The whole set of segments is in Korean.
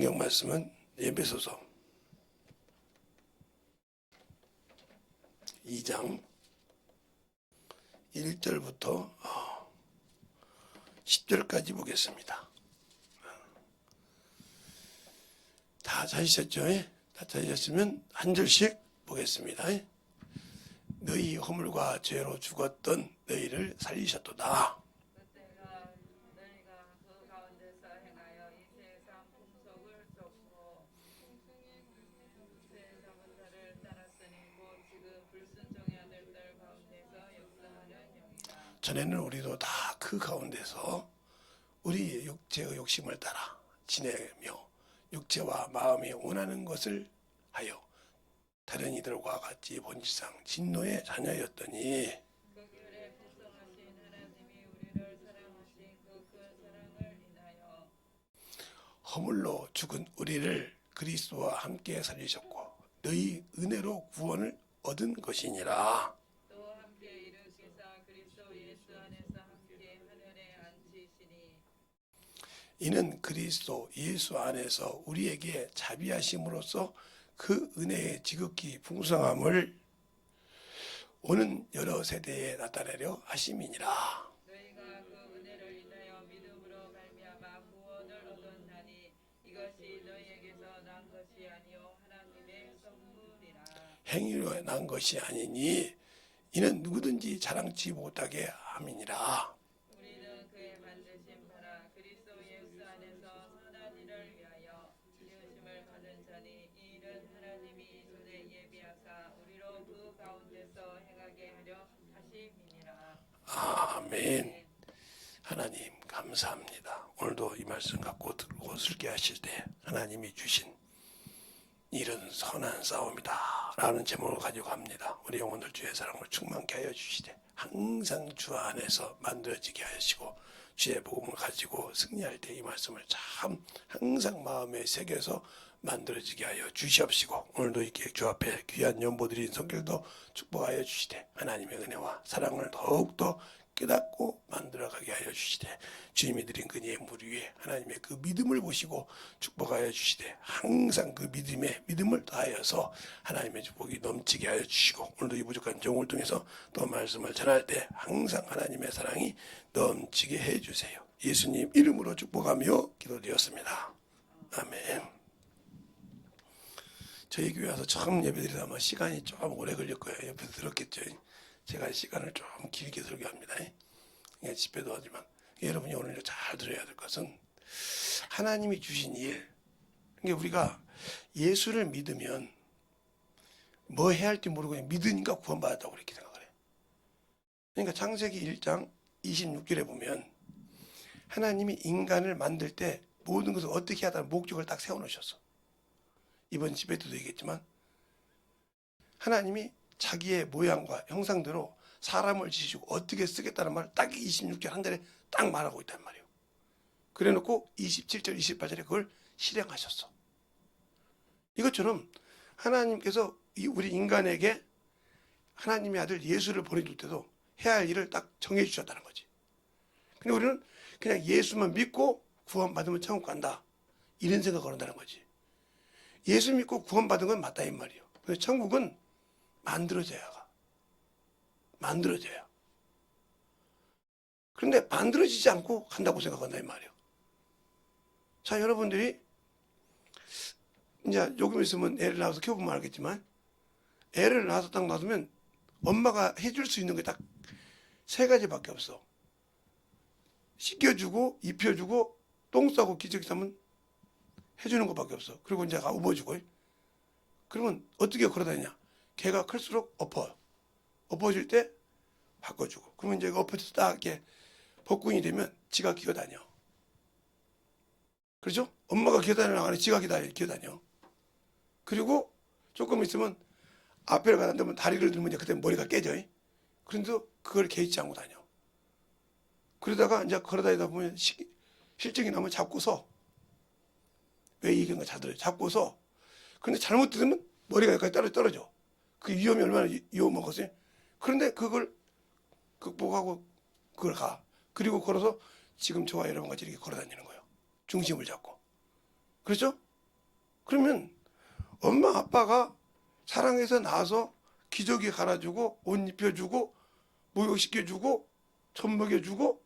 성경 말씀은 에베소서 2장 1절부터 10절까지 보겠습니다. 다 찾으셨죠? 다 찾으셨으면 한 절씩 보겠습니다. 너희 허물과 죄로 죽었던 너희를 살리셨도다. 그때가 너희가 그 가운데서 행하여 이 세상 풍속을 쫓고 세상은 너를 따랐으니 곧 지금 불순종의 아들들 가운데서 역사하는 영이라. 전에는 우리도 다 그 가운데서 우리 육체의 욕심을 따라 지내며 육체와 마음이 원하는 것을 하여 다른 이들과 같이 본질상 진노의 자녀였더니 그 길에 풍성하신 하나님이 우리를 사랑하신 그 큰 사랑을 인하여 허물로 죽은 우리를 그리스도와 함께 살리셨고 너희 은혜로 구원을 얻은 것이니라. 또 함께 일으키사 그리스도 예수 안에서 함께 하늘에 앉히시니 이는 그리스도 예수 안에서 우리에게 자비하심으로써 그 은혜의 지극히 풍성함을 오는 여러 세대에 나타내려 하심이니라. 너희가 그 은혜를 인하여 믿음으로 말미암아 구원을 얻었나니 이것이 너희에게서 난 것이 아니요 하나님의 선물이라. 행위로 난 것이 아니니 이는 누구든지 자랑치 못하게 함이니라. 우리는 그의 만드신 바라 그리스도 예수 안에서 선한 일을 위하여 지으심을 받은 자니 이 일은 하나님이 이전에 예비하사 우리로 그 가운데서 행하게 하려 하심이니라. 아멘. 하나님 감사합니다. 오늘도 이 말씀 갖고 들고 슬게 하실 때 하나님이 주신 일은 선한 싸움이다 라는 제목을 가지고 갑니다. 우리 영혼들 주의 사랑을 충만케 하여 주시되 항상 주 안에서 만들어지게 하시고 주의 복음을 가지고 승리할 때 이 말씀을 참 항상 마음에 새겨서 만들어지게 하여 주시옵시고 오늘도 이렇게 주 앞에 귀한 연보드린 성결도 축복하여 주시되 하나님의 은혜와 사랑을 더욱더 깨닫고 만들어가게 하여 주시되 주님이 드린 그니의 물 위에 하나님의 그 믿음을 보시고 축복하여 주시되 항상 그 믿음을 다하여서 하나님의 축복이 넘치게 하여 주시고 오늘도 이 부족한 정을 통해서 또 말씀을 전할 때 항상 하나님의 사랑이 넘치게 해주세요. 예수님 이름으로 축복하며 기도드렸습니다. 아멘. 저희 교회 와서 처음 예배드리다 보면 시간이 좀 오래 걸릴 거예요. 옆에서 들었겠죠. 제가 시간을 좀 길게 설교합니다. 그냥 집회도 하지만 여러분이 오늘 잘 들어야 될 것은 하나님이 주신 일. 그러니까 우리가 예수를 믿으면 뭐 해야 할지 모르고 그냥 믿으니까 구원받았다고 그렇게 생각을 해요. 그러니까 창세기 1장 26절에 보면 하나님이 인간을 만들 때 모든 것을 어떻게 하다는 목적을 딱 세워놓으셨어. 이번 집회 때도 얘기했지만 하나님이 자기의 모양과 형상대로 사람을 지시고 어떻게 쓰겠다는 말을 딱 26절 한 절에 딱 말하고 있단 말이에요. 그래 놓고 27절 28절에 그걸 실행하셨어. 이것처럼 하나님께서 우리 인간에게 하나님의 아들 예수를 보내줄 때도 해야 할 일을 딱 정해 주셨다는 거지. 근데 우리는 그냥 예수만 믿고 구원받으면 천국 간다 이런 생각을 한다는 거지. 예수 믿고 구원받은 건 맞다 이 말이에요. 그래서 천국은 만들어져야 가. 만들어져야. 그런데 만들어지지 않고 간다고 생각한다 이 말이에요. 자, 여러분들이 이제 조금 있으면 애를 낳아서 키워보면 알겠지만 애를 낳아서 딱 놔두면 엄마가 해줄 수 있는 게 딱 세 가지밖에 없어. 씻겨주고 입혀주고 똥 싸고 기저귀 싸면 해주는 것밖에 없어. 그리고 이제 업어주고. 그러면 어떻게 걸어다니냐. 걔가 클수록 엎어질 때 바꿔주고. 그러면 이제 엎어져서 딱 이렇게 복근이 되면 지가 기어다녀. 그렇죠? 엄마가 기어다니는 안에 지가 기어다녀. 그리고 조금 있으면 앞에를 가다 보면 다리를 들면 이제 그때 머리가 깨져. 그런데도 그걸 개의치 않고 다녀. 그러다가 이제 걸어다니다 보면 실증이 나면 잡고 서. 왜 이건가 자들 잡고 서. 그런데 잘못 들으면 머리가 여기까지 떨어져. 그 위험이 얼마나 위험한 것이. 그런데 그걸 극복하고 그걸 가. 그리고 걸어서 지금 저와 여러분같이 이렇게 걸어 다니는 거예요. 중심을 잡고. 그렇죠? 그러면 엄마 아빠가 사랑해서 낳아서 기저귀 갈아주고 옷 입혀주고 목욕시켜주고 젖 먹여주고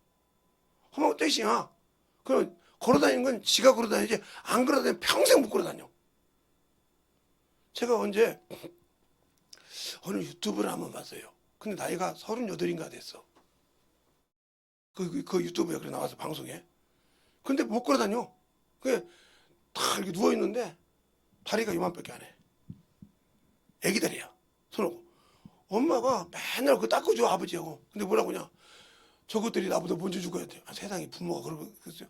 하면 뜻이야. 그럼 걸어다니는 건 지가 걸어다니지 안 걸어다니면 평생 못 걸어다녀. 제가 언제 어느 유튜브를 한번 봤어요. 근데 나이가 38인가 됐어. 그 유튜브에 그래 나와서 방송에. 근데 못 걸어다녀. 그게 다 이렇게 누워있는데 다리가 요만밖에 안 해. 애기다리야. 손오고. 엄마가 맨날 그거 닦아줘 아버지하고. 근데 뭐라고 하냐. 저것들이 나보다 먼저 죽어야 돼. 아, 세상에 부모가 그러겠어요.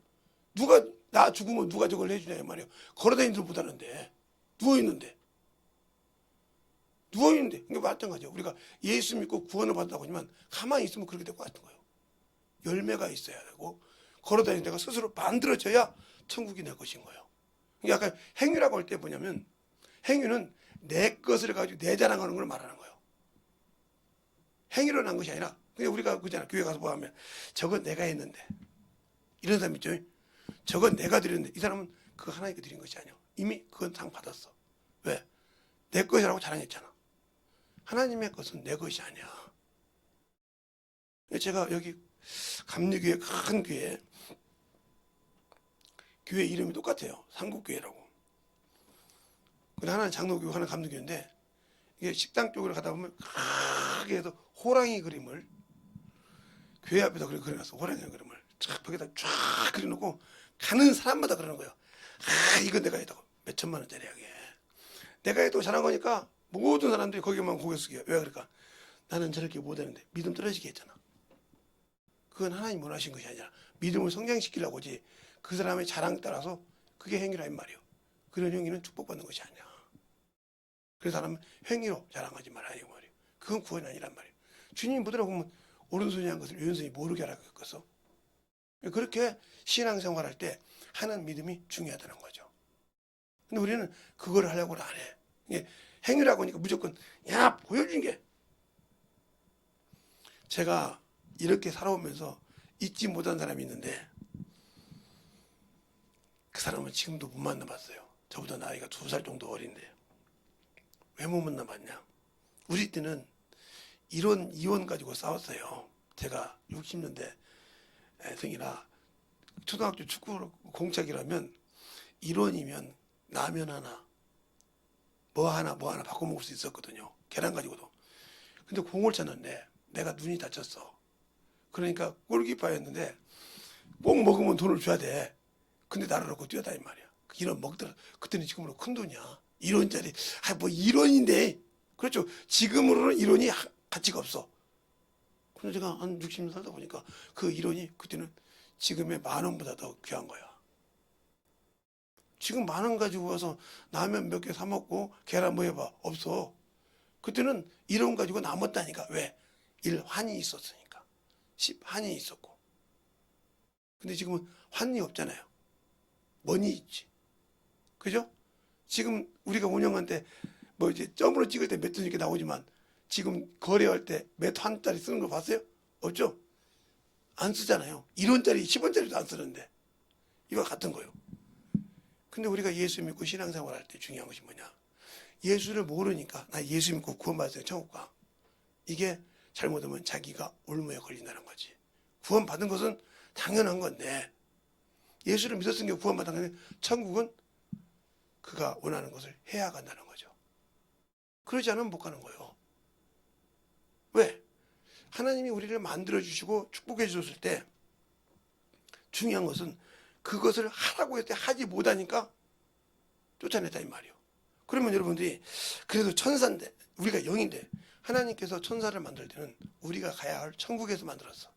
누가 나 죽으면 누가 저걸 해주냐 이 말이야. 걸어다니는 줄 못하는데. 누워있는데. 이게 마찬가지야. 우리가 예수 믿고 구원을 받았다고 하지만 가만히 있으면 그렇게 될 것 같은 거예요. 열매가 있어야 되고 걸어다니는 데가 스스로 만들어져야 천국이 내 것인 거예요. 약간 행위라고 할 때 뭐냐면 행위는 내 것을 가지고 내 자랑하는 걸 말하는 거예요. 행위로 난 것이 아니라 그냥 우리가 그잖아. 교회 가서 뭐 하면 저건 내가 했는데 이런 사람 있죠. 저건 내가 드렸는데 이 사람은 그거 하나님께 드린 것이 아니야. 이미 그건 상 받았어. 왜? 내 것이라고 자랑했잖아. 하나님의 것은 내 것이 아니야. 제가 여기 감리교회 큰 교회 이름이 똑같아요. 삼국교회라고. 근데 하나는 장로교회, 하나는 감리교회인데 이게 식당 쪽으로 가다 보면 크게 해서 호랑이 그림을 교회 앞에다 그려놨어. 호랑이 그림을 쫙 벽에다 쫙 그려놓고 가는 사람마다 그러는 거예요. 아, 이거 내가 했다고. 몇 천만 원짜리야 이게. 내가 해도 잘한 거니까 모든 사람들이 거기만 고개 숙여. 왜 그럴까? 나는 저렇게 못하는데 믿음 떨어지게 했잖아. 그건 하나님 원하신 것이 아니라 믿음을 성장시키려고 하지 그 사람의 자랑 따라서 그게 행위라 이 말이에요. 그런 행위는 축복받는 것이 아니야. 그래서 사람은 행위로 자랑하지 말아야 이 말이에요. 그건 구원이 아니란 말이에요. 주님이 뭐더라고 보면 오른손이 한 것을 왼손이 모르게 하라고 했겠어. 그렇게 신앙생활할 때 하는 믿음이 중요하다는 거죠. 근데 우리는 그걸 하려고는 안 해. 이게 행위라고 하니까 무조건 야 보여준 게 제가 이렇게 살아오면서 잊지 못한 사람이 있는데 그 사람은 지금도 못 만나봤어요. 저보다 나이가 2살 정도 어린데 왜 못 만나봤냐. 우리 때는 이원 가지고 싸웠어요. 제가 60년대 생이라 초등학교 축구 공책이라면 이론이면 라면 하나 뭐 하나 바꿔 먹을 수 있었거든요. 계란 가지고도. 근데 공을 쳤는데 내가 눈이 다쳤어. 그러니까 골키퍼였는데 꼭 먹으면 돈을 줘야 돼. 근데 나를 놓고 뛰어다니 말이야. 이런 먹더라. 그때는 지금으로 큰 돈이야. 1원짜리. 아, 뭐 1원인데. 그렇죠. 지금으로는 1원이 가치가 없어. 근데 제가 한 60년 살다 보니까 그 1원이 그때는 지금의 10,000원보다 더 귀한 거야. 지금 10,000원 가지고 와서 라면 몇 개 사 먹고 계란 뭐 해봐. 없어. 그때는 1원 가지고 남았다니까. 왜? 1환이 있었으니까. 10환이 있었고. 근데 지금은 환이 없잖아요. 머니 있지. 그죠? 지금 우리가 운영할 때 뭐 이제 점으로 찍을 때 몇 돈 이렇게 나오지만 지금 거래할 때 몇 환짜리 쓰는 거 봤어요? 없죠? 안 쓰잖아요. 1원짜리, 10원짜리도 안 쓰는데. 이거 같은 거예요. 근데 우리가 예수 믿고 신앙생활 할 때 중요한 것이 뭐냐? 예수를 모르니까 나 예수 믿고 구원받았어요. 천국 가. 이게 잘못하면 자기가 올무에 걸린다는 거지. 구원받은 것은 당연한 건데 예수를 믿었으니까 구원받은 건데 천국은 그가 원하는 것을 해야 간다는 거죠. 그러지 않으면 못 가는 거예요. 왜? 하나님이 우리를 만들어주시고 축복해 주셨을 때 중요한 것은 그것을 하라고 했을 때 하지 못하니까 쫓아냈다 이 말이에요. 그러면 여러분들이 그래도 천사인데 우리가 영인데 하나님께서 천사를 만들 때는 우리가 가야 할 천국에서 만들었어.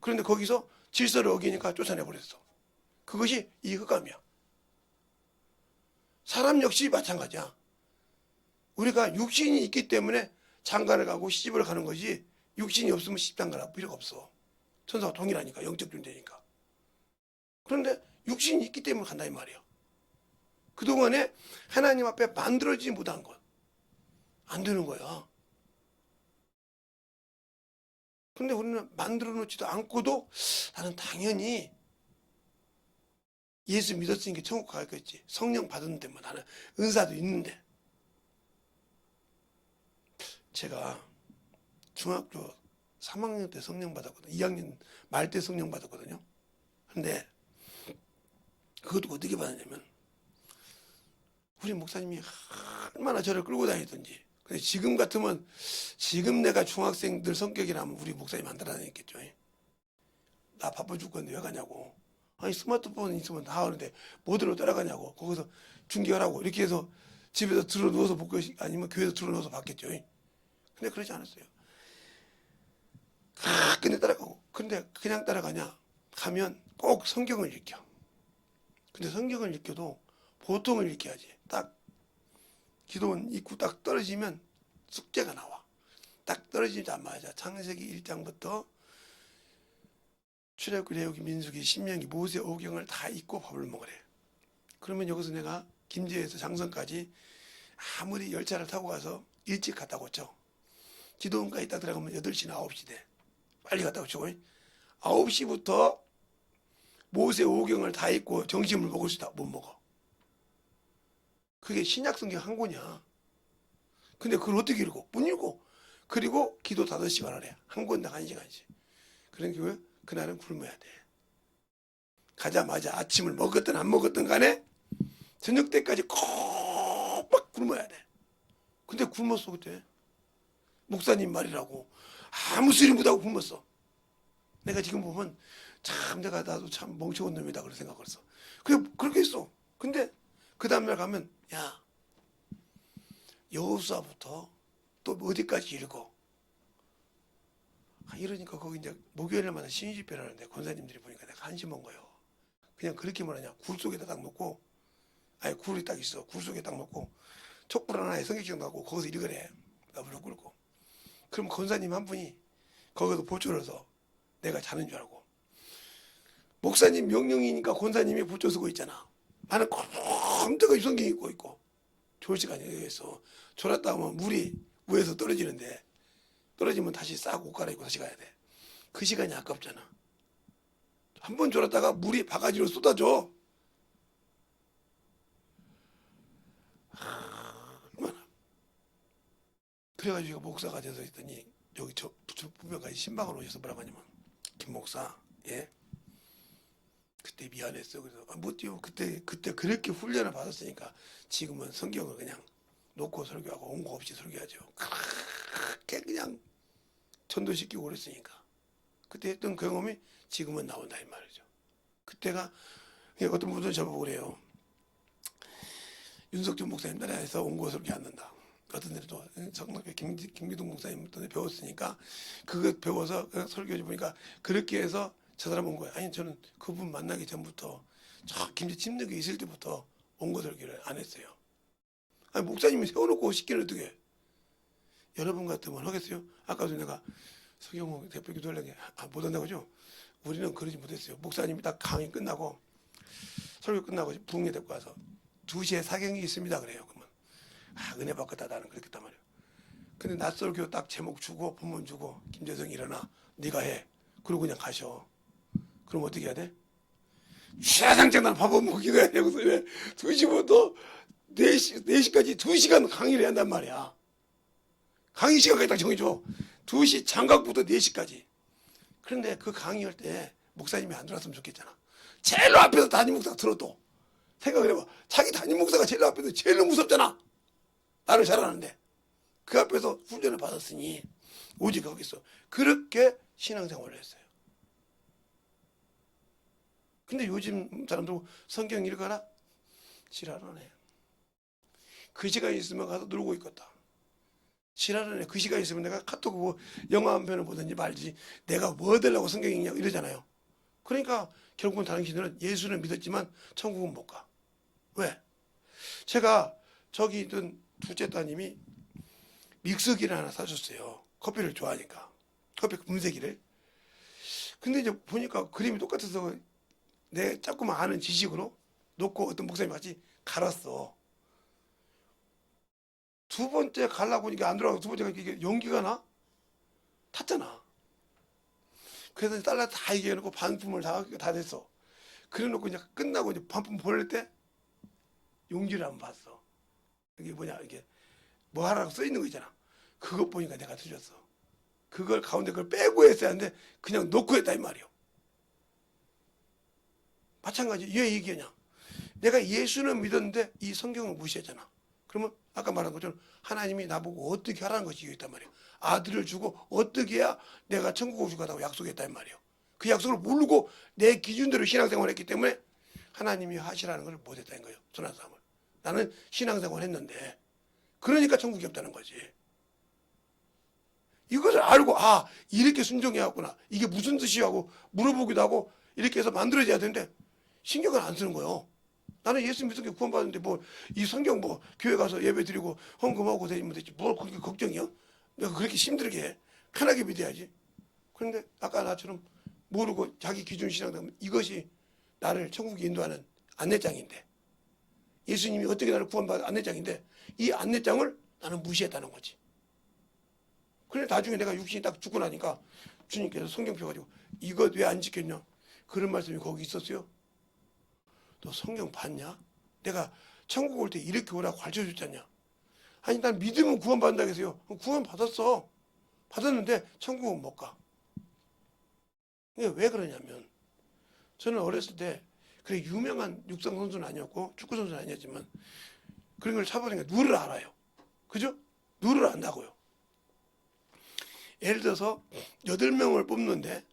그런데 거기서 질서를 어기니까 쫓아내버렸어. 그것이 이 흑암이야. 사람 역시 마찬가지야. 우리가 육신이 있기 때문에 장가를 가고 시집을 가는 것이 육신이 없으면 시집장가 갈 필요가 없어. 천사와 동일하니까 영적 존재니까. 그런데 육신이 있기 때문에 간다 이 말이야. 그동안에 하나님 앞에 만들어지지 못한 것 안 되는 거야. 그런데 우리는 만들어 놓지도 않고도 나는 당연히 예수 믿었으니까 천국 가겠지. 성령 받았는데 뭐 나는 은사도 있는데. 제가 중학교 3학년 때 성령 받았거든요. 2학년 말 때 성령 받았거든요. 근데 그것도 어떻게 받았냐면 우리 목사님이 얼마나 저를 끌고 다니던지. 근데 지금 같으면 지금 내가 중학생들 성격이라면 우리 목사님 안 따라다녔겠죠. 나 바빠 죽겠는데 왜 가냐고. 아니 스마트폰 있으면 다 하는데 뭐들로 따라가냐고. 거기서 중계하라고 이렇게 해서 집에서 들어 누워서 볼 것이 아니면 교회에서 들어 누워서 봤겠죠. 근데 그러지 않았어요. 근데 따라가고. 근데 그냥 따라가냐 가면 꼭 성경을 읽혀. 근데 성경을 읽혀도 보통을 읽혀야지. 딱 기도원 입구 딱 떨어지면 숙제가 나와. 딱 떨어지자마자 창세기 1장부터 출애굽기, 레위기, 민수기, 신명기, 모세, 오경을 다 읽고 밥을 먹으래. 그러면 여기서 내가 김제에서 장성까지 아무리 열차를 타고 가서 일찍 갔다 오죠. 기도원까지 딱 들어가면 8시나 9시 돼. 빨리 갔다 오죠. 9시부터 모세, 오경을 다 읽고 점심을 먹을 수 있다. 못 먹어. 그게 신약성경 한 권이야. 근데 그걸 어떻게 읽어? 못 읽어. 그리고 기도 5시간 하래. 한 권당 1시간씩. 그러니까 그날은 굶어야 돼. 가자마자 아침을 먹었든 안 먹었든 간에 저녁 때까지 콕막 굶어야 돼. 근데 굶었어 그때. 목사님 말이라고 아무 소리 못하고 굶었어. 내가 지금 보면 참 나도 참 멍청한 놈이다 그런 생각을 했어. 그렇게 했어. 근데 그 다음날 가면 야 여호수아부터 또 어디까지 읽어. 이러니까 거기 이제 목요일마다 신집회를 하는데 권사님들이 보니까 내가 한심한 거예요. 그냥 그렇게 말하냐. 굴 속에다 딱 놓고 아니 굴이 딱 있어. 굴 속에 딱 놓고 촛불 하나에 성경책 나고 거기서 읽으래. 나무를 꿇고. 그럼 권사님 한 분이 거기서 보초를 해서 내가 자는 줄 알고. 목사님 명령이니까 권사님이 보초 쓰고 있잖아. 나는 컴퓨터가 성경 읽고 있고 졸 시간이 여기서 졸았다 하면 물이 위에서 떨어지는데 떨어지면 다시 싸고 옷 갈아입고 다시 가야 돼. 그 시간이 아깝잖아. 한 번 졸았다가 물이 바가지로 쏟아져. 얼마나. 그래가지고 목사가 돼서 있더니 여기 저 부평까지 신방을 오셔서 뭐라고 하냐면 김 목사 예 그때 미안했어. 그래서 못해요. 그때 그렇게 훈련을 받았으니까 지금은 성경을 그냥 놓고 설교하고 온거 없이 설교하죠. 그렇게 그냥 전도시키고 그랬으니까 그때 했던 경험이 지금은 나온다 이 말이죠. 그때가 어떤 분들은 저보고 그래요. 윤석준 목사님 나라에서 온고 설교 안 된다. 어떤 데도 성남교 김기동 목사님 때문에 배웠으니까 그거 배워서 설교해 보니까 그렇게 해서 저 사람 온 거야. 아니 저는 그분 만나기 전부터 저 김제 침묵에 있을 때부터 온고 설교를 안 했어요. 아니 목사님이 세워놓고 시키는 어떻게 여러분 같으면 하겠어요? 아까도 내가 서경호 대표 기도하려고 못한다고죠? 우리는 그러지 못했어요. 목사님이 딱 강의 끝나고 설교 끝나고 부흥회 데리고 와서 2시에 사경이 있습니다 그래요. 그러면 은혜 받겠다 나는 그랬단 말이에요. 근데 낯설교 딱 제목 주고 본문 주고 김재성 일어나 네가 해. 그러고 그냥 가셔. 그럼 어떻게 해야 돼? 최상장 난 밥 안 먹기도 해야 되고 2시부터 4시까지 2시간 강의를 해야 한단 말이야. 강의 시간까지 딱 정해줘. 2시 장각부터 4시까지. 그런데 그 강의할 때 목사님이 안 들어왔으면 좋겠잖아. 제일 앞에서 담임 목사가 들어도 생각을 해봐. 자기 담임 목사가 제일 앞에서 제일 무섭잖아. 나를 잘 아는데 그 앞에서 훈련을 받았으니 오직 거기서 그렇게 신앙생활을 했어요. 근데 요즘 사람들 성경 읽어라? 지랄하네. 그 시간 있으면 가서 놀고 있겠다. 지랄하네. 그 시간 있으면 내가 카톡 보고 영화 한 편을 보든지 말지 내가 뭐 되려고 성경 읽냐고 이러잖아요. 그러니까 결국은 당신들은 예수는 믿었지만 천국은 못 가. 왜? 제가 저기 있던 둘째 따님이 믹서기를 하나 사줬어요. 커피를 좋아하니까. 커피 분쇄기를. 근데 이제 보니까 그림이 똑같아서 내 조금만 아는 지식으로 놓고 어떤 목사님이 같이 갈았어. 두 번째 갈라고 하니까 안 들어가고 두 번째가 이게 연기가 나? 탔잖아. 그래서 딸라 다 얘기해놓고 반품을 다 됐어. 그래놓고 이제 끝나고 이제 반품 보낼 때 용지를 한번 봤어. 이게 뭐냐, 이게 뭐 하라고 써 있는 거 있잖아. 그것 보니까 내가 틀렸어. 그걸 가운데 그걸 빼고 했어야 하는데 그냥 놓고 했다 이 말이요. 마찬가지. 왜 얘기하냐? 내가 예수는 믿었는데 이 성경을 무시했잖아. 그러면 아까 말한 것처럼 하나님이 나보고 어떻게 하라는 것이 있단 말이에요. 아들을 주고 어떻게 해야 내가 천국을 줄 거다고 약속했단 말이에요. 그 약속을 모르고 내 기준대로 신앙생활을 했기 때문에 하나님이 하시라는 걸 못했다는 거예요. 선한 삶을. 나는 신앙생활을 했는데 그러니까 천국이 없다는 거지. 이것을 알고 아 이렇게 순종해왔구나. 이게 무슨 뜻이야 하고 물어보기도 하고 이렇게 해서 만들어져야 되는데 신경을 안 쓰는 거예요. 나는 예수 믿은 게 구원받았는데 뭐 이 성경 뭐 교회 가서 예배 드리고 헌금하고 되면 되지 뭘 그렇게 걱정이야? 내가 그렇게 힘들게 해. 편하게 믿어야지. 그런데 아까 나처럼 모르고 자기 기준 신앙되면 이것이 나를 천국에 인도하는 안내장인데 예수님이 어떻게 나를 구원받은 안내장인데 이 안내장을 나는 무시했다는 거지. 그래 나중에 내가 육신이 딱 죽고 나니까 주님께서 성경 펴가지고 이것 왜 안 지켰냐? 그런 말씀이 거기 있었어요. 너 성경 봤냐? 내가 천국 올 때 이렇게 오라고 가르쳐줬잖냐? 아니 난 믿으면 구원받는다고 해서요. 구원 받았어. 받았는데 천국은 못 가. 이게 왜 그러냐면 저는 어렸을 때 그래 유명한 육상 선수는 아니었고 축구 선수는 아니었지만 그런 걸 차보니까 룰을 알아요. 그죠? 룰을 안다고요. 예를 들어서 8명을 뽑는데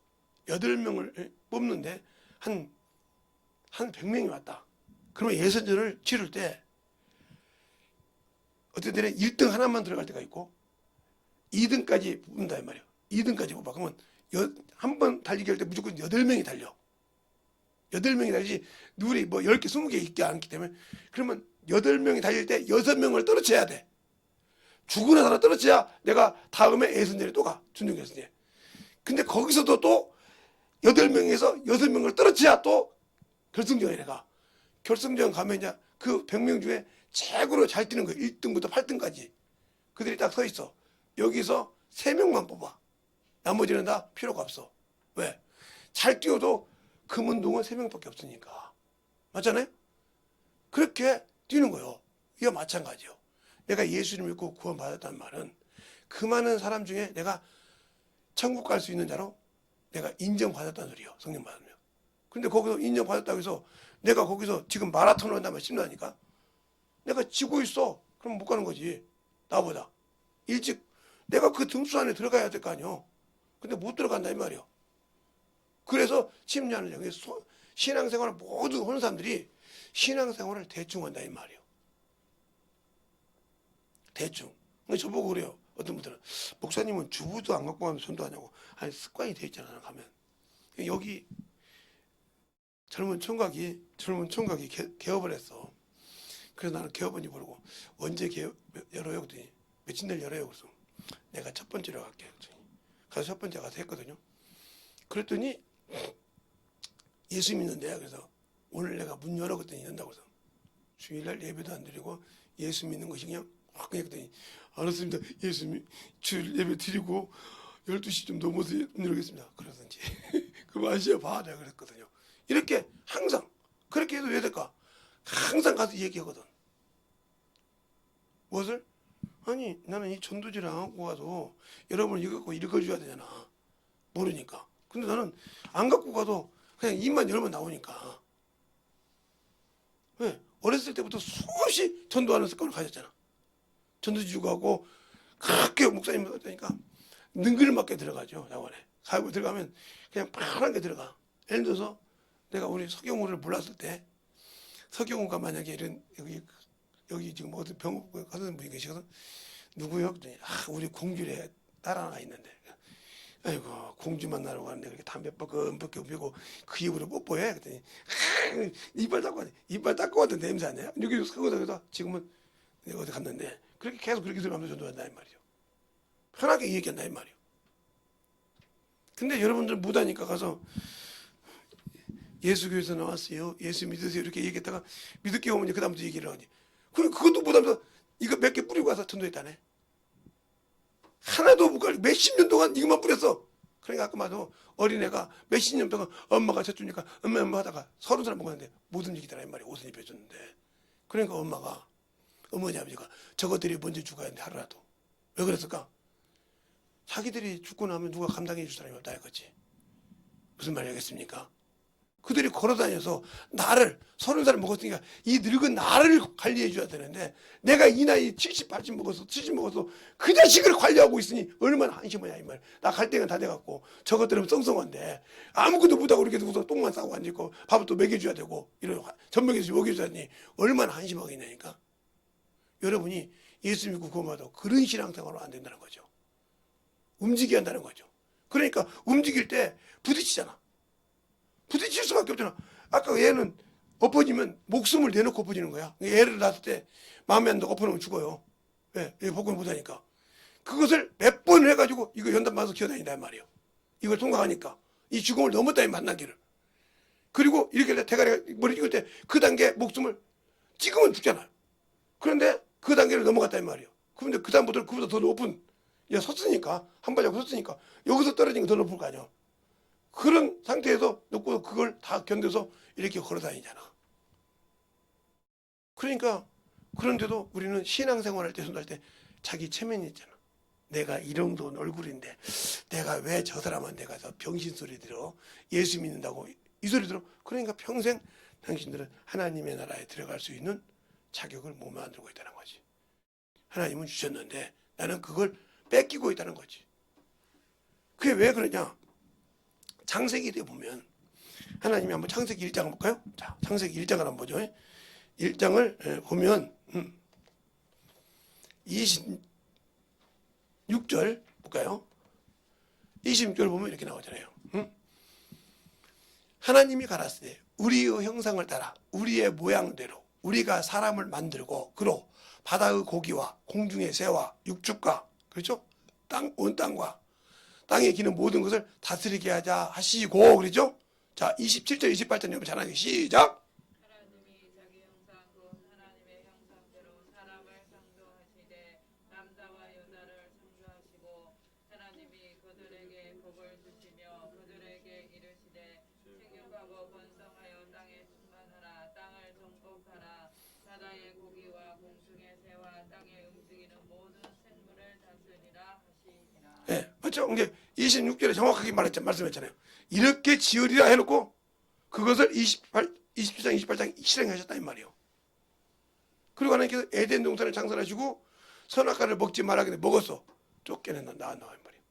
한 100명이 왔다. 그러면 예선전을 치를 때 어떤 때는 1등 하나만 들어갈 때가 있고 2등까지 뽑는다 이 말이에요. 2등까지 뽑아. 그러면 한 번 달리기 할 때 무조건 8명이 달려. 8명이 달리지 룰이 뭐 10개, 20개 있지 않기 때문에 그러면 8명이 달릴 때 6명을 떨어쳐야 돼. 죽으나 살아 떨어져야 내가 다음에 예선전에 또 가. 준중 예선전에. 근데 거기서도 또 8명에서 6명을 떨어져야 또 결승전에 가. 결승전 가면 이제 그 100명 중에 최고로 잘 뛰는 거예요. 1등부터 8등까지. 그들이 딱 서 있어. 여기서 3명만 뽑아. 나머지는 다 필요가 없어. 왜? 잘 뛰어도 금운동은 3명밖에 없으니까. 맞잖아요? 그렇게 뛰는 거예요. 이거 마찬가지요. 내가 예수를 믿고 구원받았다는 말은 그 많은 사람 중에 내가 천국 갈 수 있는 자로 내가 인정받았다는 소리예요. 성령 받으면. 근데 거기서 인정받았다고 해서 내가 거기서 지금 마라톤을 한다면 신나니까 내가 지고 있어. 그럼 못 가는 거지. 나보다. 일찍 내가 그 등수 안에 들어가야 될 거 아니요. 근데 못 들어간다 이 말이요. 그래서 심리하는 여기 신앙생활을 모두 하는 사람들이 신앙생활을 대충 한다 이 말이요. 대충. 저보고 그래요. 어떤 분들은 목사님은 주부도 안 갖고 가면 전도하냐고. 아니 습관이 돼 있잖아 가면. 여기 젊은 총각이 개업을 했어. 그래서 나는 개업은지 모르고 언제 개업 열어요? 그랬더니 며칠 내일 열어요. 그래서 내가 첫 번째로 갈게. 가서 첫 번째 가서 했거든요. 그랬더니 예수 믿는데요. 그래서 오늘 내가 문 열어 그랬더니 연다고 해서 주일날 예배도 안 드리고 예수 믿는 것이 그냥 확 그냥 그랬더니 알았습니다. 주일 예배 드리고 12시 좀 넘어서 문 열겠습니다. 그러든지 그럼 아시아 봐 내가 그랬거든요. 이렇게 항상 그렇게 해도 왜 될까? 항상 가서 얘기하거든. 무엇을? 아니 나는 이 전도지를 안 갖고 가도 여러분을 이거 갖고 읽어줘야 되잖아. 모르니까. 근데 나는 안 갖고 가도 그냥 입만 열면 나오니까. 왜? 어렸을 때부터 수없이 전도하는 습관을 가졌잖아. 전도지 가고 그렇게 목사님 하니까 능글맞게 들어가죠. 야원에. 가고 들어가면 그냥 파란 게 들어가. 예를 들어서 내가 우리 서경우를 몰랐을 때 서경우가 만약에 이런 여기 지금 어떤 병원 가는 분이 계시거든. 누구요? 우리 공주래 딸 하나 있는데. 아이고 공주 만나러 가는데 그렇게 담배 뻐끔뻐끔 피고 그 입으로 뽀뽀해. 그랬더니 이빨 닦고 왔던 냄새 안 나요? 여기 서고다가 지금은 내가 어디 갔는데 그렇게 계속 그렇게 들어가면서 전도한다 이 말이죠. 편하게 얘기한다 이 말이요. 근데 여러분들 무다니까 가서 예수교회에서 나왔어요. 예수 믿으세요. 이렇게 얘기했다가 믿을게 오면 그다음부터 얘기를 하니. 그것도 못하면서 이거 몇 개 뿌리고 와서 전도했다네. 하나도 못 가르쳐. 몇십 년 동안 이것만 뿌렸어. 그러니까 아까 말도 어린애가 몇십 년 동안 엄마가 젖주니까 엄마 하다가 30살 먹었는데 못 움직이더라 이 말이야. 옷을 입혀줬는데. 그러니까 엄마가 어머니 아버지가 저것들이 먼저 죽어야 하는데 하루라도. 왜 그랬을까? 자기들이 죽고 나면 누가 감당해 줄 사람이 없다 이거지. 무슨 말이겠습니까? 그들이 걸어다녀서 나를 30살 먹었으니까 이 늙은 나를 관리해 줘야 되는데 내가 이 나이 70, 80 먹어서 70 먹어서 그 자식을 관리하고 있으니 얼마나 한심하냐 이 말. 나 갈 때가 다 돼갖고 저것들은 썽썽한데 아무것도 못하고 이렇게 누워서 똥만 싸고 앉아있고 밥을 또 먹여줘야 되고 이런 전먹여서 먹여줘야 되니 얼마나 한심하겠냐니까. 여러분이 예수 믿고 구원받아도 그런 신앙생활은 안 된다는 거죠. 움직여야 한다는 거죠. 그러니까 움직일 때 부딪히잖아. 부딪힐 수밖에 없잖아. 아까 얘는 엎어지면 목숨을 내놓고 엎어지는 거야. 애를 낳을 때 마음에 안 들고 엎어놓으면 죽어요. 왜? 얘 복권 못하니까. 그것을 몇 번을 해가지고 이거 연단 받아서 기어다닌단 말이에요. 이걸 통과하니까. 이 죽음을 넘었다니 만나기를. 그리고 이렇게 대가리가 머리 찍을 때 그 단계 목숨을 찍으면 죽잖아요. 그런데 그 단계를 넘어갔단 말이에요. 그런데 그 다음부터 그보다 더 높은 얘 섰으니까 한 발자국 섰으니까 여기서 떨어진 게 더 높을 거 아니야. 그런 상태에서 놓고 그걸 다 견뎌서 이렇게 걸어 다니잖아. 그러니까 그런데도 우리는 신앙생활할 때 손할 때 자기 체면이 있잖아. 내가 이 정도는 얼굴인데 내가 왜 저 사람한테 가서 병신 소리 들어 예수 믿는다고 이 소리 들어. 그러니까 평생 당신들은 하나님의 나라에 들어갈 수 있는 자격을 못 만들고 있다는 거지. 하나님은 주셨는데 나는 그걸 뺏기고 있다는 거지. 그게 왜 그러냐. 창세기에 보면 하나님이 한번 창세기 1장 볼까요? 자, 창세기 1장을 한번 보죠. 1장을 보면 26절 볼까요? 26절 보면 이렇게 나오잖아요. 하나님이 가라사대 우리의 형상을 따라 우리의 모양대로 우리가 사람을 만들고 그로 바다의 고기와 공중의 새와 육축과 그렇죠? 온 땅과 땅에 기는 모든 것을 다스리게 하자 하시고 그러죠? 자, 27절 28절 여러분 잘 하세요. 시작. 하나님이 자기 형상 곧 하나님의 형상대로 사람을 창조하시되 남자와 여자를 창조하시고 하나님이 그들에게 복을 주시며 그들에게 이르시되 생육하고 번성하여 땅에 충만하라 땅을 정복하라 바다의 고기와 공중의 새와 땅에 움직이는 모든 생물을 다스리라 하시니라. 네, 맞죠? 이게 26절에 정확하게 말씀했잖아요. 이렇게 지으리라 해놓고 그것을 27장 28장 실행하셨다 이 말이에요. 그리고 하나님께서 에덴 동산을 창설하시고 선악과를 먹지 말라고 했는데 먹었어. 쫓겨낸다 나왔나 이 말이에요.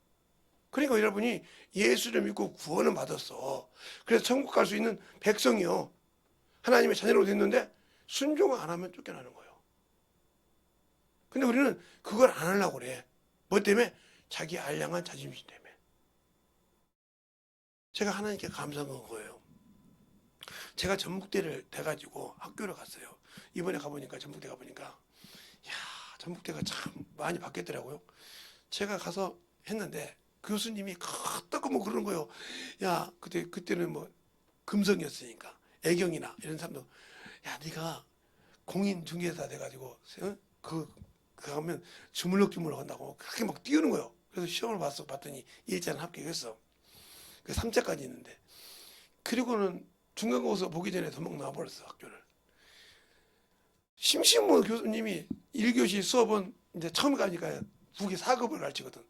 그러니까 여러분이 예수를 믿고 구원을 받았어. 그래서 천국 갈 수 있는 백성이요. 하나님의 자녀로 됐는데 순종 안 하면 쫓겨나는 거예요. 근데 우리는 그걸 안 하려고 그래. 뭐 때문에? 자기 알량한 자존심 때문에. 제가 하나님께 감사한 거예요. 제가 전북대를 돼가지고 학교를 갔어요. 이번에 가보니까 전북대 가보니까 야 전북대가 참 많이 바뀌었더라고요. 제가 가서 했는데 교수님이 끄떡끄떡 그러는 거예요. 야 그때는 뭐 금성이었으니까 애경이나 이런 사람도 야 네가 공인중개사 돼가지고 그 가면 주물럭주물럭 한다고 그렇게 막 띄우는 거예요. 그래서 시험을 봤더니 1차는 합격했어. 그 3차까지 있는데 그리고는 중간고사 보기 전에 도망 나와버렸어 학교를. 심심한 교수님이 1교시 수업은 이제 처음 가니까 2개 4급을 가르치거든.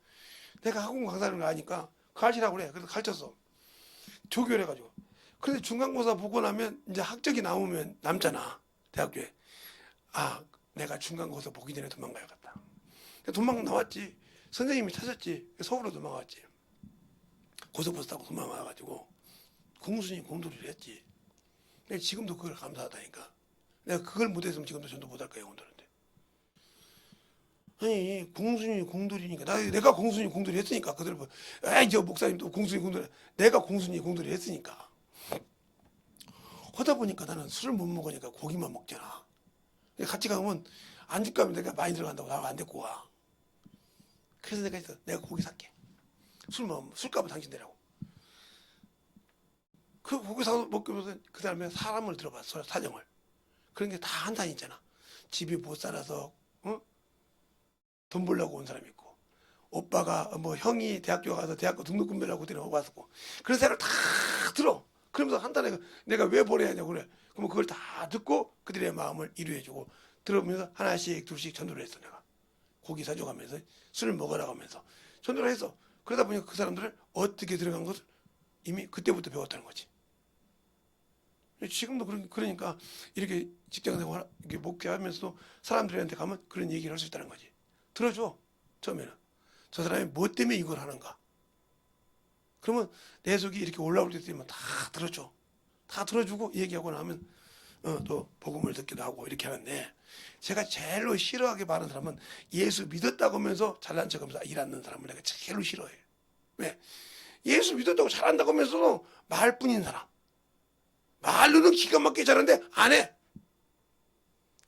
내가 학원 강사를 가니까 가르치라고 그래. 그래서 가르쳤어. 조교를 해가지고. 그런데 중간고사 보고 나면 이제 학적이 나오면 남잖아 대학교에. 아 내가 중간고사 보기 전에 도망가야겠다. 도망 나왔지. 선생님이 찾았지. 서울로 도망갔지. 고속버스 타고 도망와가지고 공순이 공돌이를 했지. 내가 지금도 그걸 감사하다니까. 내가 그걸 못했으면 지금도 전도 못할 거야 오늘인데. 아니 공순이 공돌이니까 내가 공순이 공돌이 했으니까 그들 뭐 에이 저 목사님도 공순이 공돌이 내가 공순이 공돌이 했으니까. 하다 보니까 나는 술을 못 먹으니까 고기만 먹잖아. 같이 가면 안주 가면 내가 많이 들어간다고 나를 안 데리고 가. 그래서 내가 고기 살게. 술값은 당신 내라고. 그 고기 사서 먹으면서 그 다음에 사람을 들어봤어 사정을. 그런 게 다 한탄 있잖아. 집이 못 살아서 돈 벌려고 온 사람이 있고 오빠가 뭐 형이 대학교 가서 대학교 등록금별하고 데려오고 왔었고 그런 사람을 다 들어. 그러면서 한 달에 내가 왜 보내야 하냐고 그래. 그러면 그걸 다 듣고 그들의 마음을 이루어주고 들어보면서 하나씩 둘씩 전도를 했어. 내가 고기 사줘가면서 술을 먹으라고 하면서 전도를 했어. 그러다 보니까 그 사람들을 어떻게 들어간 것을 이미 그때부터 배웠다는 거지. 지금도 그러니까 이렇게 직장생활 이렇게 목회하면서도 사람들한테 가면 그런 얘기를 할 수 있다는 거지. 들어줘. 처음에는 저 사람이 뭐 때문에 이걸 하는가. 그러면 내 속이 이렇게 올라올 때 되면 다 들어줘. 다 들어주고 얘기하고 나면 또 복음을 듣기도 하고 이렇게 하는데 제가 제일로 싫어하게 말하는 사람은 예수 믿었다고 하면서 잘난 척하면서 일하는 사람을 내가 제일로 싫어해. 왜? 예수 믿었다고 잘한다고 하면서도 말뿐인 사람. 말로는 기가 막히게 잘하는데 안 해.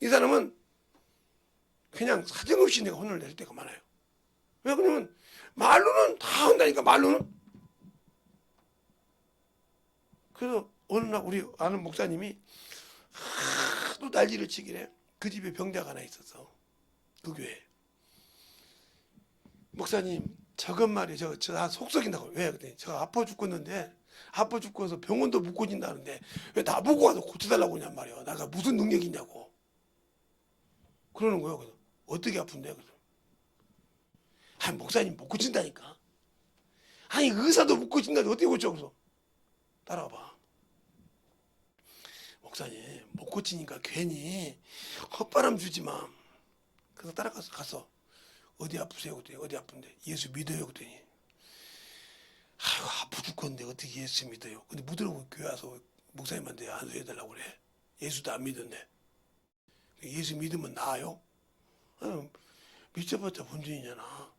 이 사람은 그냥 사정없이 내가 혼을 낼 때가 많아요. 왜 그러냐면 말로는 다 한다니까 말로는. 그래서 어느 날 우리 아는 목사님이 하도 난리를 치길래 그 집에 병자가 하나 있었어. 그 교회에. 목사님 저것 말이에요. 저 속 썩인다고. 왜? 그랬더니 저 아파 죽겠는데 아파 죽고서 병원도 못 고친다는데 왜 나보고 와서 고쳐달라고 하냔 말이야. 내가 무슨 능력이 있냐고. 그러는 거예요. 그래서 어떻게 아픈데? 그래서 아니 목사님 못 고친다니까. 아니 의사도 못 고친다는데 어떻게 고쳐? 그래서 따라와봐. 목사님 못 고치니까 괜히 헛바람 주지 마. 그래서 따라가서 어디 아프세요? 그랬더니 어디 아픈데 예수 믿어요? 그랬더니 아이고 아파 죽겠는데 어떻게 예수 믿어요? 근데 묻으라고 교회 와서 목사님한테 안수해달라고 그래. 예수도 안 믿는데 예수 믿으면 나아요? 믿자봤자 본전이잖아.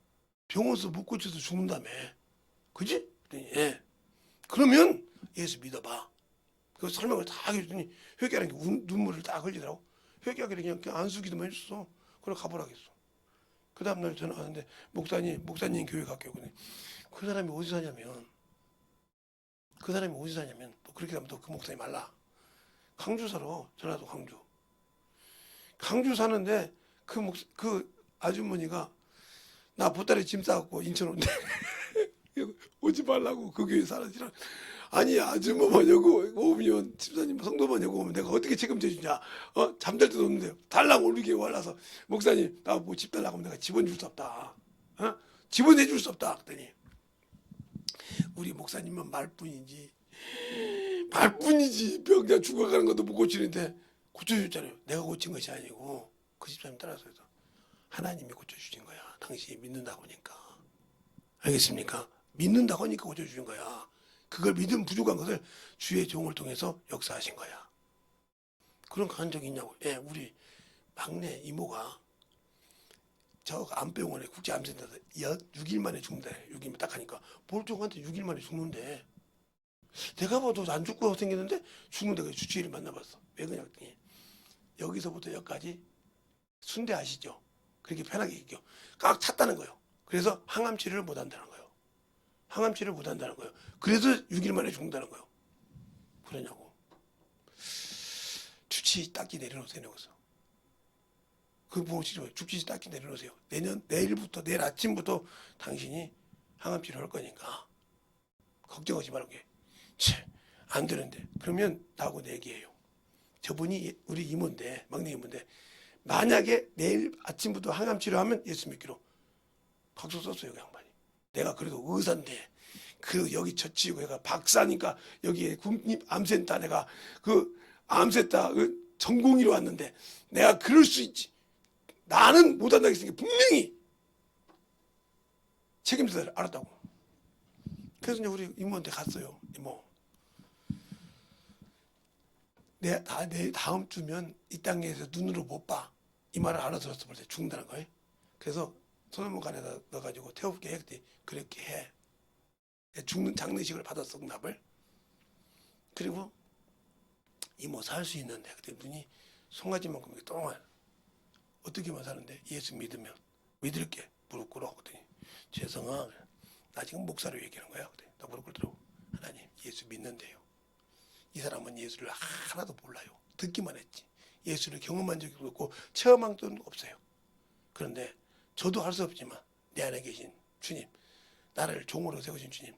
병원에서 못 고쳐서 죽는다며. 그지? 그랬더니 예. 그러면 예수 믿어봐. 그 설명을 다 해줬더니 회개하는 게 눈물을 딱 흘리더라고. 회개하기를 그냥 안수기도만 해줬어. 그래 가보라 했어. 그 다음날 전화 왔는데 목사님 교회 갈게요. 그 사람이 어디서 사냐면 또 그렇게 하면 또 그 목사님 말라. 강주 살아. 전라도 강주 사는데 그 아주머니가 나 보따리 짐 싸갖고 인천 온대. 오지 말라고 그 교회 사라지라. 아니 아줌마만 여고 오면 집사님 성도만 여고 오면 내가 어떻게 책임져 주냐. 잠잘 때도 없는데 달랑 올리게 올라서 목사님 나 뭐 집 달라고 하면 내가 집원 줄 수 없다. 집원해 줄 수 없다. 그랬더니 우리 목사님은 말뿐이지 병자 죽어가는 것도 못 고치는데 고쳐줬잖아요. 내가 고친 것이 아니고 그 집사님 따라서 해서 하나님이 고쳐주신 거야. 당신이 믿는다고 하니까. 알겠습니까? 믿는다고 하니까 고쳐주신 거야. 그걸 믿음 부족한 것을 주의 종을 통해서 역사하신 거야. 그런 거 한 적이 있냐고. 예, 우리 막내 이모가 저 암병원에 국제암센터에서 6일 만에 죽는다. 6일만 딱 하니까 볼종한테 6일 만에 죽는데 내가 봐도 안 죽고 생겼는데 죽는데 그 주치의를 만나봤어. 왜 그러냐 그랬더니 여기서부터 여기까지 순대 아시죠? 그렇게 편하게 얘기해요. 꽉 찼다는 거예요. 그래서 항암 치료를 못 한다는 거예요. 항암 치료를 못 한다는 거예요. 그래서 6일 만에 죽는다는 거예요. 그러냐고. 주치의 딱지 내려놓으세요. 그 무엇이죠? 주치의 딱지 내려놓으세요. 내일부터 내일 아침부터 당신이 항암 치료할 거니까 걱정하지 말고. 안 되는데 그러면 나하고 얘기해요. 저분이 우리 이모인데 막내 이모인데 만약에 내일 아침부터 항암 치료하면 예수 믿기로 각서 썼어요. 그 양반이. 내가 그래도 의사인데 그 여기 저치고 내가 박사니까 여기에 국립암센터 내가 그 암센터 그 전공의로 왔는데 내가 그럴 수 있지. 나는 못한다고 했으니까 분명히 책임져야 알았다고. 그래서 이제 우리 이모한테 갔어요. 이모. 내 다음 주면 이 땅에서 눈으로 못 봐. 이 말을 알아들었어. 벌써 죽는다는 거예요. 그래서 소나무간에다 넣어가지고 태울게 했더니 그렇게 해. 죽는 장례식을 받았어. 응답을. 그리고 이모 살 수 있는데 그때 눈이 송아지만큼 동안 어떻게만 사는데 예수 믿으면 믿을게. 무릎 꿇어. 그랬더니 죄송아. 나 지금 목사로 얘기하는 거야. 그랬더니 나 무릎 꿇더라고. 하나님 예수 믿는데요. 이 사람은 예수를 하나도 몰라요. 듣기만 했지. 예수를 경험한 적이 없고 체험한 적도 없어요. 그런데 저도 할 수 없지만 내 안에 계신 주님, 나를 종으로 세우신 주님,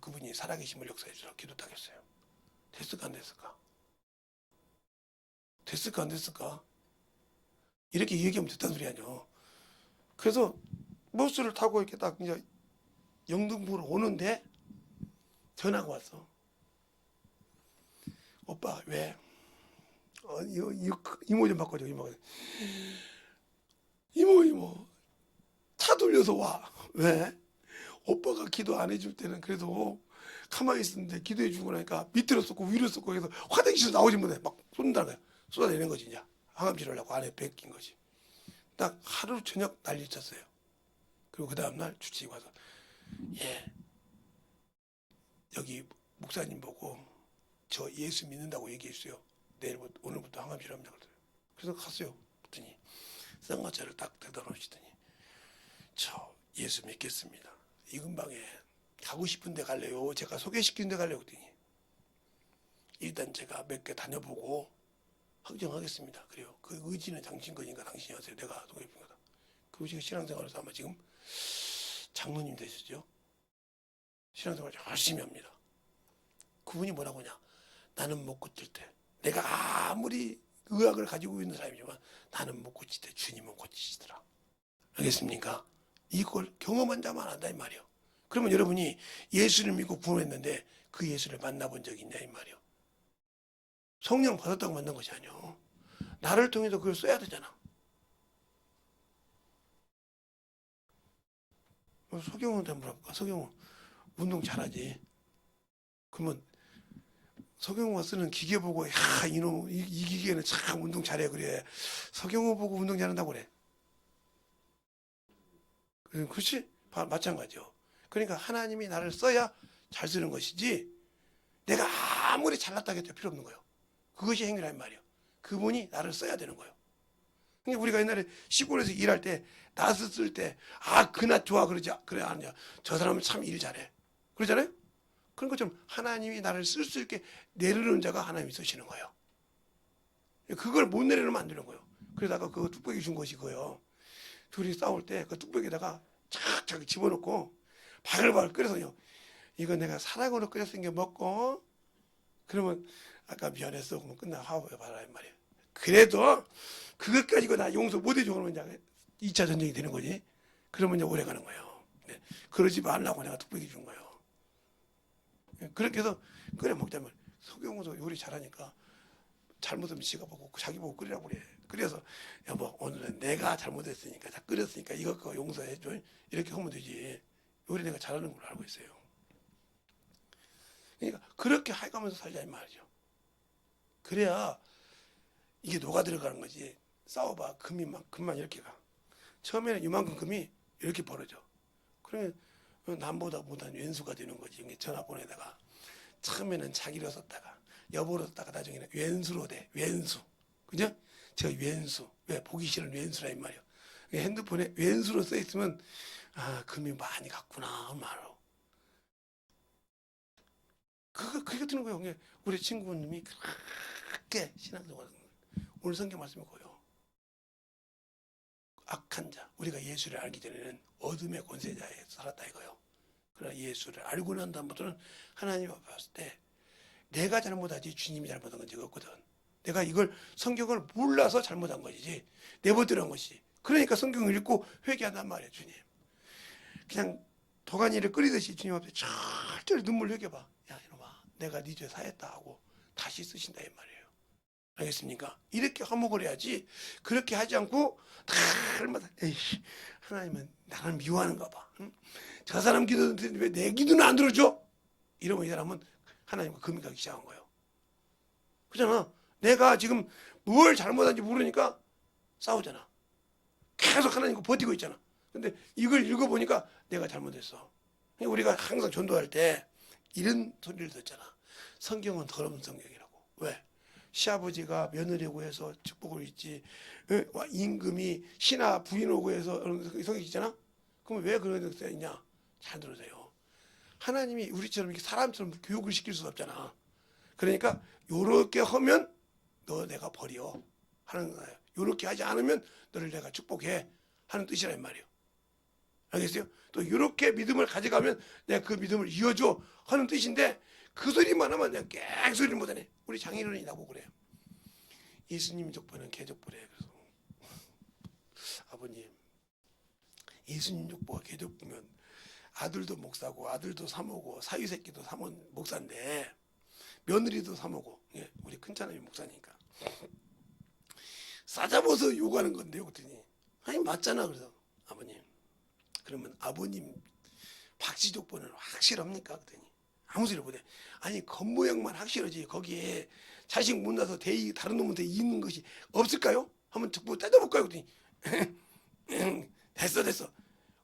그분이 살아계심을 역사해 주라 기도하겠어요. 됐을까 안 됐을까? 됐을까 안 됐을까? 이렇게 얘기하면 됐다는 소리 아니요. 그래서 버스를 타고 이렇게 딱 이제 영등포로 오는데 전화가 왔어. 오빠 왜? 이모 좀 바꿔줘. 이모 차 돌려서 와. 왜? 오빠가 기도 안 해줄 때는 그래도 가만히 있었는데 기도해 주고 나니까 밑으로 쏟고 위로 쏟고 해서 화장실에서 나오지 못해. 막 쏟는다는 거야. 쏟아내는 거지 이제. 항암치료를 하려고 안에 뺏긴 거지. 딱 하루 저녁 난리 쳤어요. 그리고 그 다음날 주치의 와서 예 여기 목사님 보고 저 예수 믿는다고 얘기했어요. 오늘부터 항암치료 합니다. 그래서 갔어요. 그랬더니 쌍화차를 딱 대다 놓으시더니 저 예수 믿겠습니다. 이 근방에 가고 싶은 데 갈래요? 제가 소개시키는 데 갈래요? 그랬더니 일단 제가 몇 개 다녀보고 확정하겠습니다. 그래요. 그 의지는 당신 거니까 당신이 하세요. 내가 소개시킨 거다. 그리고 신앙생활에서 아마 지금 장로님 되셨죠? 신앙생활 열심히 합니다. 그분이 뭐라고 하냐? 나는 못 고칠 때 내가 아무리 의학을 가지고 있는 사람이지만 나는 못 고칠 때 주님은 고치시더라. 알겠습니까? 이걸 경험한 자만 안다 이 말이요. 그러면 여러분이 예수를 믿고 구원했는데 그 예수를 만나본 적이 있냐 이 말이요. 성령 받았다고 만난 것이 아니요. 나를 통해서 그걸 써야 되잖아. 서경훈한테 물어볼까? 서경훈 운동 잘하지? 그러면 서경호가 쓰는 기계 보고 야 이놈 이 기계는 참 운동 잘해 그래. 서경호 보고 운동 잘한다고 그래. 그렇지? 마찬가지요. 그러니까 하나님이 나를 써야 잘 쓰는 것이지 내가 아무리 잘났다고 해도 필요 없는 거예요. 그것이 행위란 말이에요. 그분이 나를 써야 되는 거예요. 그러니까 우리가 옛날에 시골에서 일할 때 낫을 쓸 때 그 낫 좋아 그러지 그래 아니야. 저 사람은 참 일 잘해. 그러잖아요. 그런 것처럼 하나님이 나를 쓸 수 있게 내려놓은 자가 하나님이 쓰시는 거예요. 그걸 못 내려놓으면 안 되는 거예요. 그러다가 그거 뚝배기 준 것이 그거예요. 둘이 싸울 때 그 뚝배기에다가 착착 집어넣고 바글바글 끓여서요. 이거 내가 사랑으로 끓였으니까 먹고 그러면 아까 미안했어 그러면 끝나 화해해 봐라 이 말이에요. 그래도 그것 가지고 나 용서 못 해줘 그러면 이제 2차 전쟁이 되는 거지. 그러면 이제 오래 가는 거예요. 네. 그러지 말라고 내가 뚝배기 준 거예요. 그렇게 해서 끓여 먹자면 서경호도 요리 잘하니까 잘못하면 지가 보고 자기 보고 끓이라고 그래. 그래서 여보 오늘은 내가 잘못했으니까 다 끓였으니까 이것 그거 용서해줘. 이렇게 하면 되지. 요리 내가 잘하는 걸로 알고 있어요. 그러니까 그렇게 해가면서 살자 이 말이죠. 그래야 이게 녹아 들어가는 거지. 싸워봐 금만 이렇게 가. 처음에는 이만큼 금이 이렇게 벌어져. 그러면 남보다 못한 왼수가 되는 거지. 전화 보내다가 처음에는 자기로 썼다가 여보로 썼다가 나중에는 왼수로 돼. 왼수. 그죠? 제가 왼수. 왜? 보기 싫은 왼수라 이 말이에요. 핸드폰에 왼수로 써 있으면 금이 많이 갔구나 말로. 그게 드는 거예요. 우리 친구님이 그렇게 신앙생활 하는 거예요. 오늘 성경 말씀이 거예요. 악한 자, 우리가 예수를 알기 전에는 어둠의 권세자에 살았다 이거요. 그러나 예수를 알고 난 다음부터는 하나님 앞에 봤을 때 내가 잘못하지 주님이 잘못한 건 적이 없거든. 내가 이걸 성경을 몰라서 잘못한 것이지 내버려한 것이. 그러니까 성경을 읽고 회개한단 말이에요. 주님. 그냥 도가니를 끓이듯이 주님 앞에 철저히 눈물 흘겨봐. 야 이놈아 내가 네 죄 사했다 하고 다시 쓰신다 이 말이에요. 알겠습니까? 이렇게 화목을 해야지. 그렇게 하지 않고 날마다 에이씨 하나님은 나를 미워하는가 봐. 응? 저 사람 기도는 왜 내 기도는 안 들어줘? 이러면 이 사람은 하나님과 금이 가기 시작한 거예요. 그렇잖아. 내가 지금 뭘 잘못한지 모르니까 싸우잖아. 계속 하나님과 버티고 있잖아. 근데 이걸 읽어보니까 내가 잘못했어. 우리가 항상 전도할 때 이런 소리를 듣잖아. 성경은 더러운 성경이라고. 왜? 시아버지가 며느리 오고 해서 축복을 잊지. 임금이 신하 부인 오고 해서 성경이 있잖아. 그럼 왜 그런 게 있냐? 잘 들으세요. 하나님이 우리처럼 이렇게 사람처럼 교육을 시킬 수 없잖아. 그러니까 요렇게 하면 너 내가 버려 하는 거예요. 요렇게 하지 않으면 너를 내가 축복해 하는 뜻이란 말이에요. 알겠어요? 또 이렇게 믿음을 가져가면 내가 그 믿음을 이어줘 하는 뜻인데 그 소리만 하면 내가 깽 소리를 못하네. 우리 장인어른이 나보고 그래요. 예수님 족보는 개족보래. 그래서 아버님 예수님 족보가 개족보면 아들도 목사고 아들도 사모고 사위새끼도 사모 목사인데 며느리도 사모고 예, 우리 큰차남이 목사니까 싸잡아서 요구하는 건데요. 그랬더니 아니 맞잖아. 그래서 아버님 그러면 아버님 박씨족보는 확실합니까? 그랬더니 아무 소리 못해. 아니 겉모양만 확실하지 거기에 자식 못 낳아서 대이 다른 놈한테 있는 것이 없을까요? 한번 족보 뜯어볼까요? 그랬더니 됐어.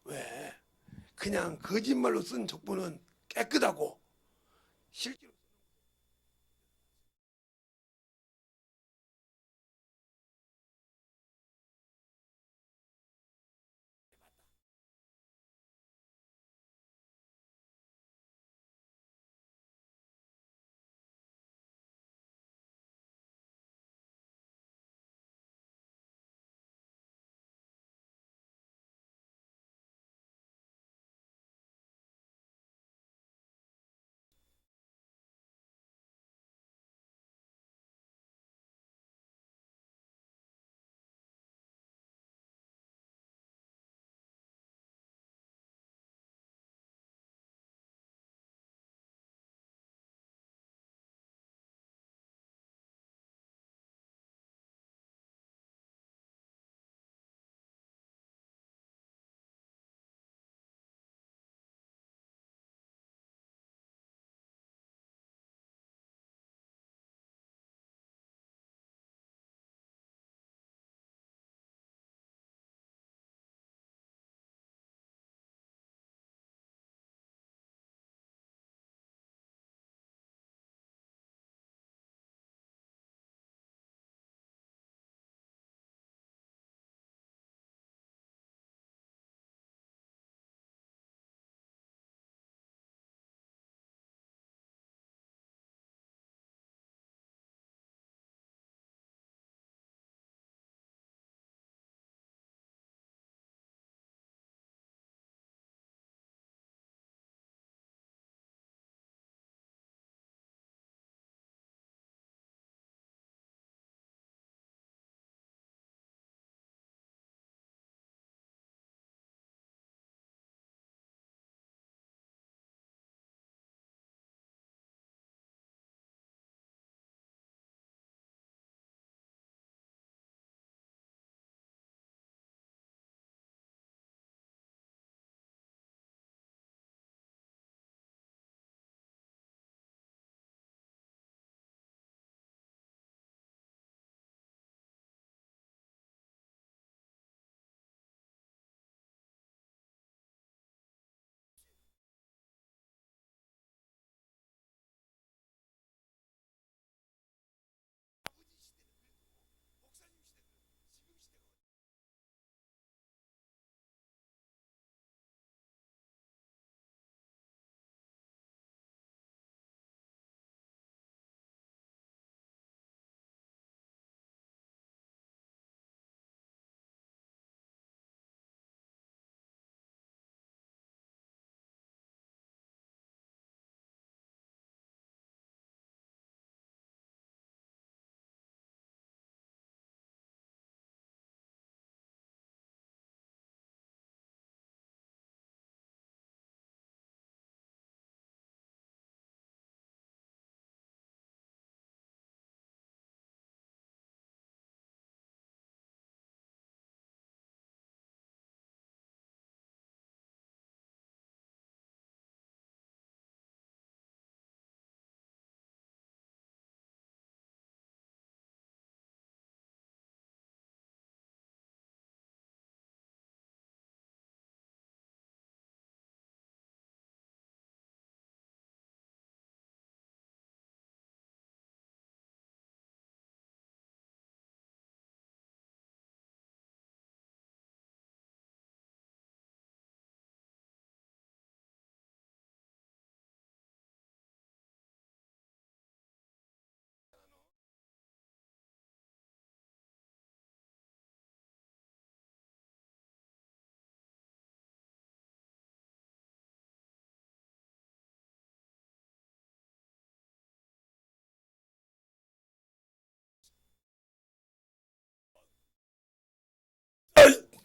왜? 그냥 거짓말로 쓴 족보는 깨끗하고 실제로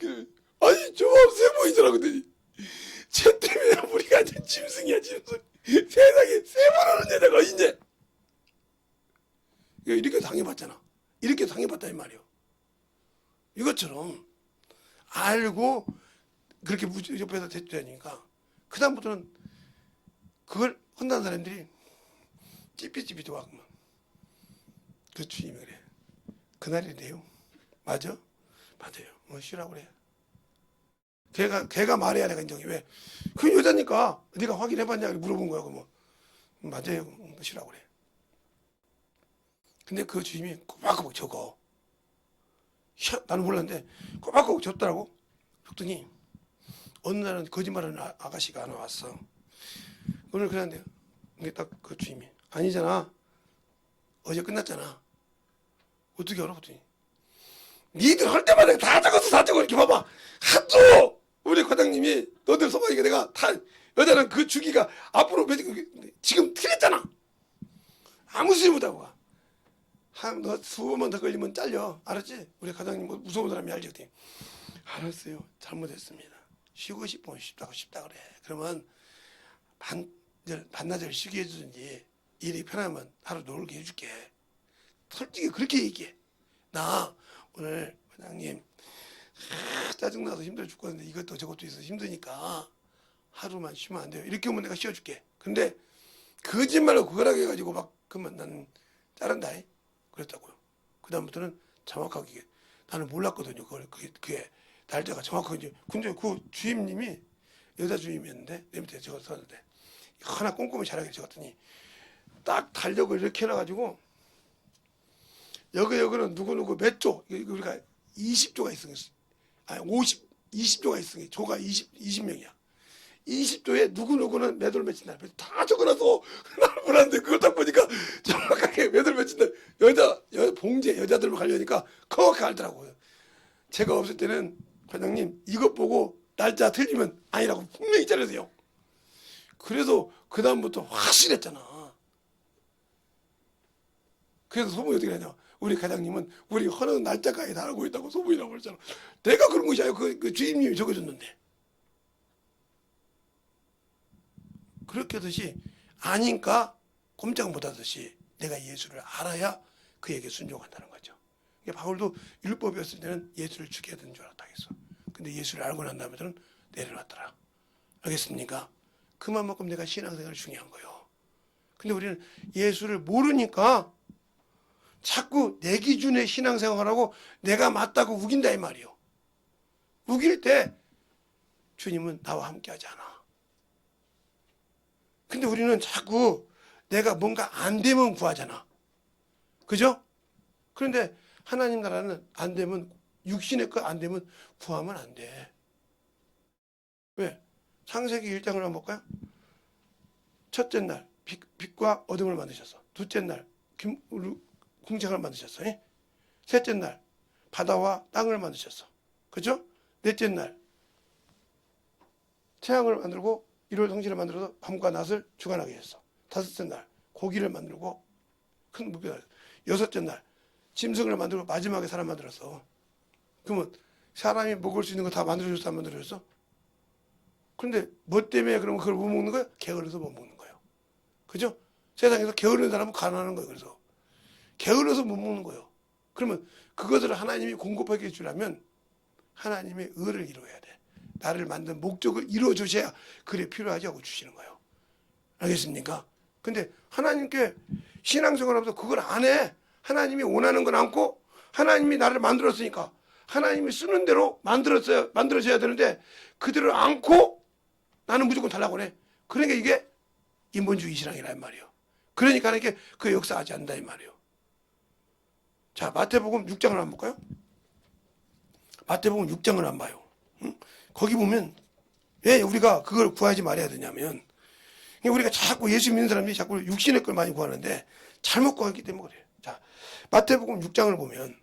아니 좀 없어 보이더라. 그랬더니 쟤 때문에 우리가 이제 짐승이야 짐승. 세상에 세 번 하는 데다가 이제 이렇게 당해봤잖아. 이렇게 당해봤다 이 말이요. 이것처럼 알고 그렇게 옆에서 대처하니까 그 다음부터는 그걸 혼난 사람들이 찌삐찌삐 좋아. 그러면 그 주님이 그래. 그날이래요. 맞아? 맞아요. 쉬라고 그래. 걔가 말해야 내가 인정해. 왜? 그 여자니까 네가 확인해봤냐 물어본 거야. 그러면 맞아요. 쉬라고 그래. 근데 그 주임이 꼬박꼬박 적어. 나는 몰랐는데 꼬박꼬박 적더라고. 적더니 어느 날은 거짓말하는 아가씨가 하나 왔어. 오늘 그랬는데 이게 딱 그 주임이 아니잖아. 어제 끝났잖아. 어떻게 알아? 그랬더니 니들 할 때마다 다 적었어. 다 적어. 이렇게 봐봐. 하도 우리 과장님이 너들 소방이가 내가 다 여자는 그 주기가 앞으로 지금 틀렸잖아. 아무 소리 못하고 가. 너 20번 더 걸리면 잘려. 알았지? 우리 과장님 무서운 사람이 알지? 그랬더니 알았어요. 잘못했습니다. 쉬고 싶으면 쉽다 그래. 그러면 반나절 쉬게 해주든지 일이 편하면 하루 놀게 해줄게. 솔직히 그렇게 얘기해. 나 오늘 과장님 짜증나서 힘들어 죽겠는데 이것도 저것도 있어서 힘드니까 하루만 쉬면 안 돼요. 이렇게 오면 내가 쉬어줄게. 근데 거짓말로 그거라고 해가지고 막 그러면 나는 자른다. 그랬다고요. 그 다음부터는 정확하게 나는 몰랐거든요. 그게 날짜가 정확하게. 근데 그 주임님이 여자 주임이었는데 내 밑에 적었었는데 하나 꼼꼼히 잘하게 적었더니 딱 달력을 이렇게 해놔가지고 여기는 누구누구 몇 조 우리가 20조가 있으니 아니 20조가 있으니 조가 20명이야. 20조에 누구누구는 몇 월 며칠 날 다 적어놔서 나는 몰랐는데 그걸 딱 보니까 정확하게 몇 월 며칠 날 봉제 여자들로 가려니까 정확하게 알더라고요. 제가 없을 때는 과장님 이것 보고 날짜 틀리면 아니라고 분명히 잘해서요. 그래서 그 다음부터 확실했잖아. 그래서 소문이 어떻게 하냐. 우리 과장님은 우리 허는 날짜까지 다 알고 있다고 소문이라고 그랬잖아. 내가 그런 것이 아니고 그 주임님이 적어줬는데. 그렇게 하듯이 아니까 꼼짝 못하듯이 내가 예수를 알아야 그에게 순종한다는 거죠. 바울도 율법이었을 때는 예수를 죽여야 되는 줄 알았다 했어. 근데 예수를 알고 난 다음에는 내려놨더라. 알겠습니까? 그만큼 내가 신앙생활이 중요한 거예요. 근데 우리는 예수를 모르니까 자꾸 내 기준의 신앙생활하고 내가 맞다고 우긴다 이 말이요. 우길 때 주님은 나와 함께 하지 않아. 근데 우리는 자꾸 내가 뭔가 안 되면 구하잖아. 그죠? 그런데 하나님 나라는 안 되면 육신의 것 안 되면 구하면 안 돼. 왜? 창세기 1장을 한번 볼까요? 첫째 날 빛과 어둠을 만드셨어. 둘째 날 궁창을 만드셨어. 셋째 날 바다와 땅을 만드셨어. 그죠? 넷째 날 태양을 만들고 일월 성신을 만들어서 밤과 낮을 주관하게 했어. 다섯째 날 고기를 만들고 큰 무게를. 여섯째 날 짐승을 만들고 마지막에 사람 만들었어. 그러면 사람이 먹을 수 있는 거 다 만들어줬어, 안 만들어줬어? 그런데 뭐 때문에 그러면 그걸 못 먹는 거야? 게을러서 못 먹는 거예요. 그죠? 세상에서 게으른 사람은 가난한 거예요. 그래서 게을러서 못 먹는 거예요. 그러면 그것을 하나님이 공급하게 해주려면 하나님의 의를 이루어야 돼. 나를 만든 목적을 이루어 주셔야 그래 필요하지 하고 주시는 거예요. 알겠습니까? 근데 하나님께 신앙생활하면서 그걸 안 해. 하나님이 원하는 건 않고 하나님이 나를 만들었으니까 하나님이 쓰는 대로 만들어져야 되는데 그대로 않고 나는 무조건 달라고 해. 그러니까 이게 인본주의 신앙이란 말이에요. 그러니까 이게 그 역사하지 않는다 이 말이에요. 자, 마태복음 6장을 한번 볼까요? 마태복음 6장을 한번 봐요. 응? 거기 보면 왜 우리가 그걸 구하지 말아야 되냐면 우리가 자꾸 예수 믿는 사람들이 자꾸 육신의 걸 많이 구하는데 잘못 구하기 때문에 그래요. 자, 마태복음 6장을 보면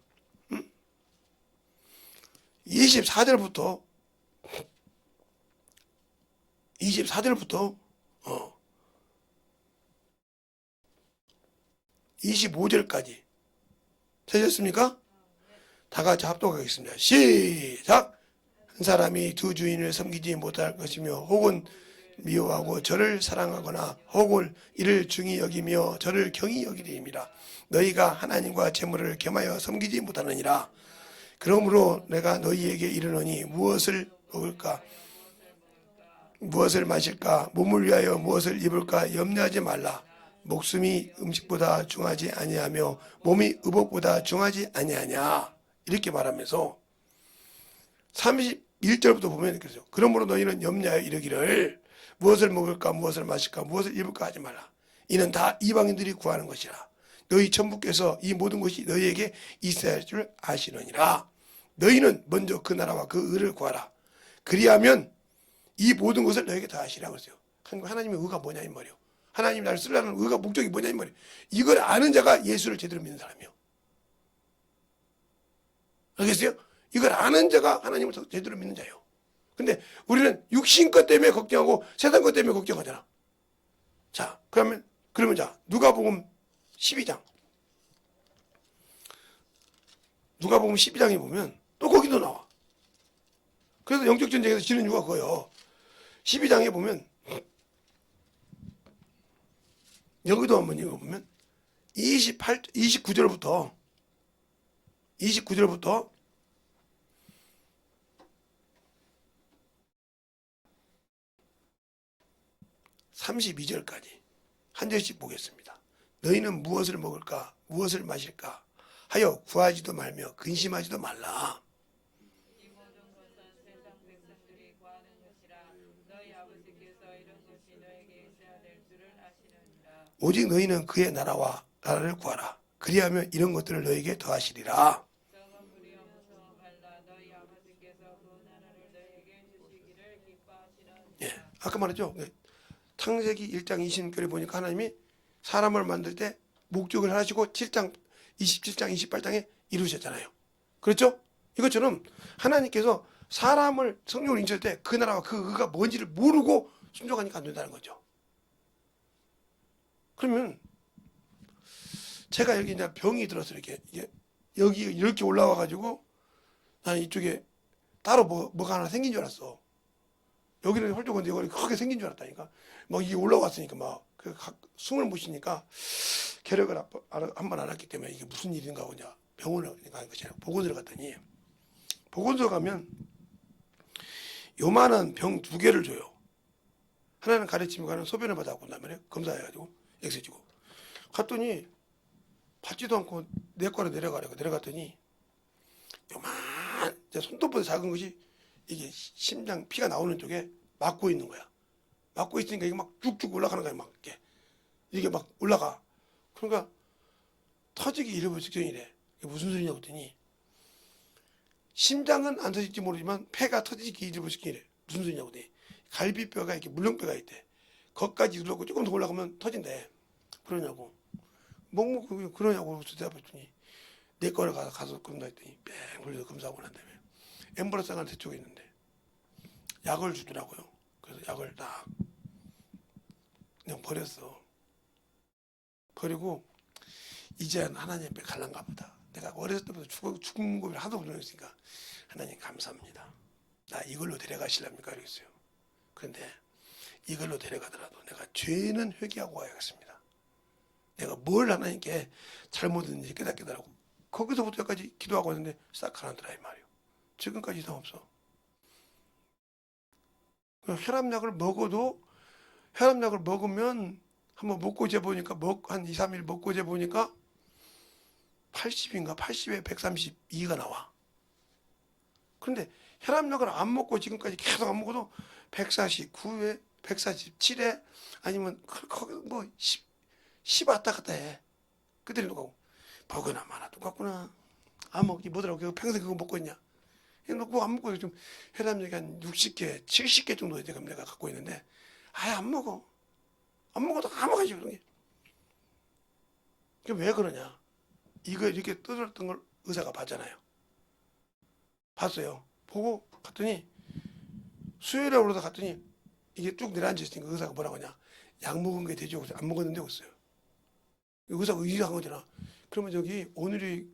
24절부터 25절까지 되셨습니까? 다 같이 합독하겠습니다. 시작! 한 사람이 두 주인을 섬기지 못할 것이며 혹은 미워하고 저를 사랑하거나 혹은 이를 중히 여기며 저를 경히 여기리입니다. 너희가 하나님과 재물을 겸하여 섬기지 못하느니라. 그러므로 내가 너희에게 이르노니 무엇을 먹을까 무엇을 마실까 몸을 위하여 무엇을 입을까 염려하지 말라. 목숨이 음식보다 중하지 아니하며 몸이 의복보다 중하지 아니하냐. 이렇게 말하면서 31절부터 보면 그러죠. 그러므로 너희는 염려하여 이르기를 무엇을 먹을까 무엇을 마실까 무엇을 입을까 하지 말라. 이는 다 이방인들이 구하는 것이라. 너희 천부께서 이 모든 것이 너희에게 있어야 할 줄 아시느니라. 너희는 먼저 그 나라와 그 의를 구하라. 그리하면 이 모든 것을 너에게 다 하시라고 그랬어요. 하나님의 의가 뭐냐 이 말이에요. 하나님이 나를 쓰려는 의가 목적이 뭐냐 이 말이에요. 이걸 아는 자가 예수를 제대로 믿는 사람이에요. 알겠어요? 이걸 아는 자가 하나님을 제대로 믿는 자예요. 근데 우리는 육신 것 때문에 걱정하고 세상 것 때문에 걱정하잖아. 자, 그러면 자, 누가복음 12장. 누가복음 12장에 보면 또 거기도 나와. 그래서 영적 전쟁에서 지는 이유가 그거예요. 12장에 보면 여기도 한번 읽어보면 29절부터 32절까지 한 절씩 보겠습니다. 너희는 무엇을 먹을까 무엇을 마실까 하여 구하지도 말며 근심하지도 말라. 이 모든 것은 세상 백성들이 구하는 것이라. 너희 아버지께서 이런 것이 너에게 있어야 될 줄을 아시느니라. 오직 너희는 그의 나라를 구하라. 그리하면 이런 것들을 너희에게 더하시리라. 저건 무리하면서 말라. 너희 아버지께서 그 나라를 너희에게 주시기를 기뻐하시느니라. 예, 아까 말했죠. 창세기 1장 26절에 보니까 하나님이 사람을 만들 때 목적을 하시고 27장 28장에 이루셨잖아요. 그렇죠? 이것처럼 하나님께서 사람을 성령을 인도할 때 그 나라와 그 의가 뭔지를 모르고 순종하니까 안 된다는 거죠. 그러면 제가 여기 이제 병이 들어서 여기 이렇게 올라와 가지고 나는 이쪽에 따로 뭐가 하나 생긴 줄 알았어. 여기는 홀쭉한데 여기 크게 생긴 줄 알았다니까. 막 이게 올라왔으니까 막 숨을 못 쉬니까 계력을 한 번 안 했기 때문에 이게 무슨 일인가 하고 병원을 간 것이 아니라 보건소를 갔더니 보건소 가면 요만한 병 2개를 줘요. 하나는 가래침이고 하나는 소변을 받아갖고 온단 말이에요. 검사해가지고 엑스레이 찍고 갔더니 받지도 않고 내 거로 내려가려고 내려갔더니 요만 손톱보다 작은 것이 이게 심장 피가 나오는 쪽에 막고 있는 거야. 막고 있으니까 이게 막 쭉쭉 올라가는 거야. 막 이게 막 올라가. 그러니까 터지기 일부 직전이래. 이게 무슨 소리냐고 했더니 심장은 안 터질지 모르지만 폐가 터지기 일부 직전이래. 무슨 소리냐고 했더니 갈비뼈가 이렇게 물렁뼈가 있대. 거기까지 눌러고 조금 더 올라가면 터진대. 그러냐고. 뭐 그러냐고 대답했더니 내 거를 가서 검사 했더니 뺑 돌려서 검사하고 난 다음에 앰뷸런스가 대쪽에 있는데 약을 주더라고요. 그래서 약을 딱 그냥 버렸어. 버리고 이제 하나님 앞에 갈란가 보다. 내가 어렸을 때부터 죽은 고비를 하도 불렀으니까 하나님 감사합니다. 나 이걸로 데려가시랍니까? 그랬어요. 그런데 이걸로 데려가더라도 내가 죄는 회개하고 와야겠습니다. 내가 뭘 하나님께 잘못했는지 깨닫게 달라고 거기서부터 여기까지 기도하고 있는데 싹 가라앉더라 이 말이에요. 지금까지 이상 없어. 혈압약을 먹으면 한번 먹고 재보니까 한 2, 3일 먹고 재보니까 80인가 80에 132가 나와. 그런데 혈압약을 안 먹고 지금까지 계속 안 먹어도 149에 147에 아니면 뭐 10 왔다 갔다 해. 그들이 누가 버거나 마나 똑같구나. 안 먹지 뭐더라고. 평생 그거 먹고 있냐. 그거 안 먹고 좀 혈압약이 한 60개, 70개 정도 지금 내가 갖고 있는데 아예 안 먹어. 안 먹어도 아무것도 그런 게. 그게 왜 그러냐. 이거 이렇게 떠들었던 걸 의사가 봤잖아요. 봤어요. 보고 갔더니 수요일에 오러다 갔더니 이게 쭉 내려앉아 있으니까 의사가 뭐라고 하냐. 약 먹은 게 되죠. 안 먹었는데 없어요. 의사가 의지한 거잖아. 그러면 저기 오늘이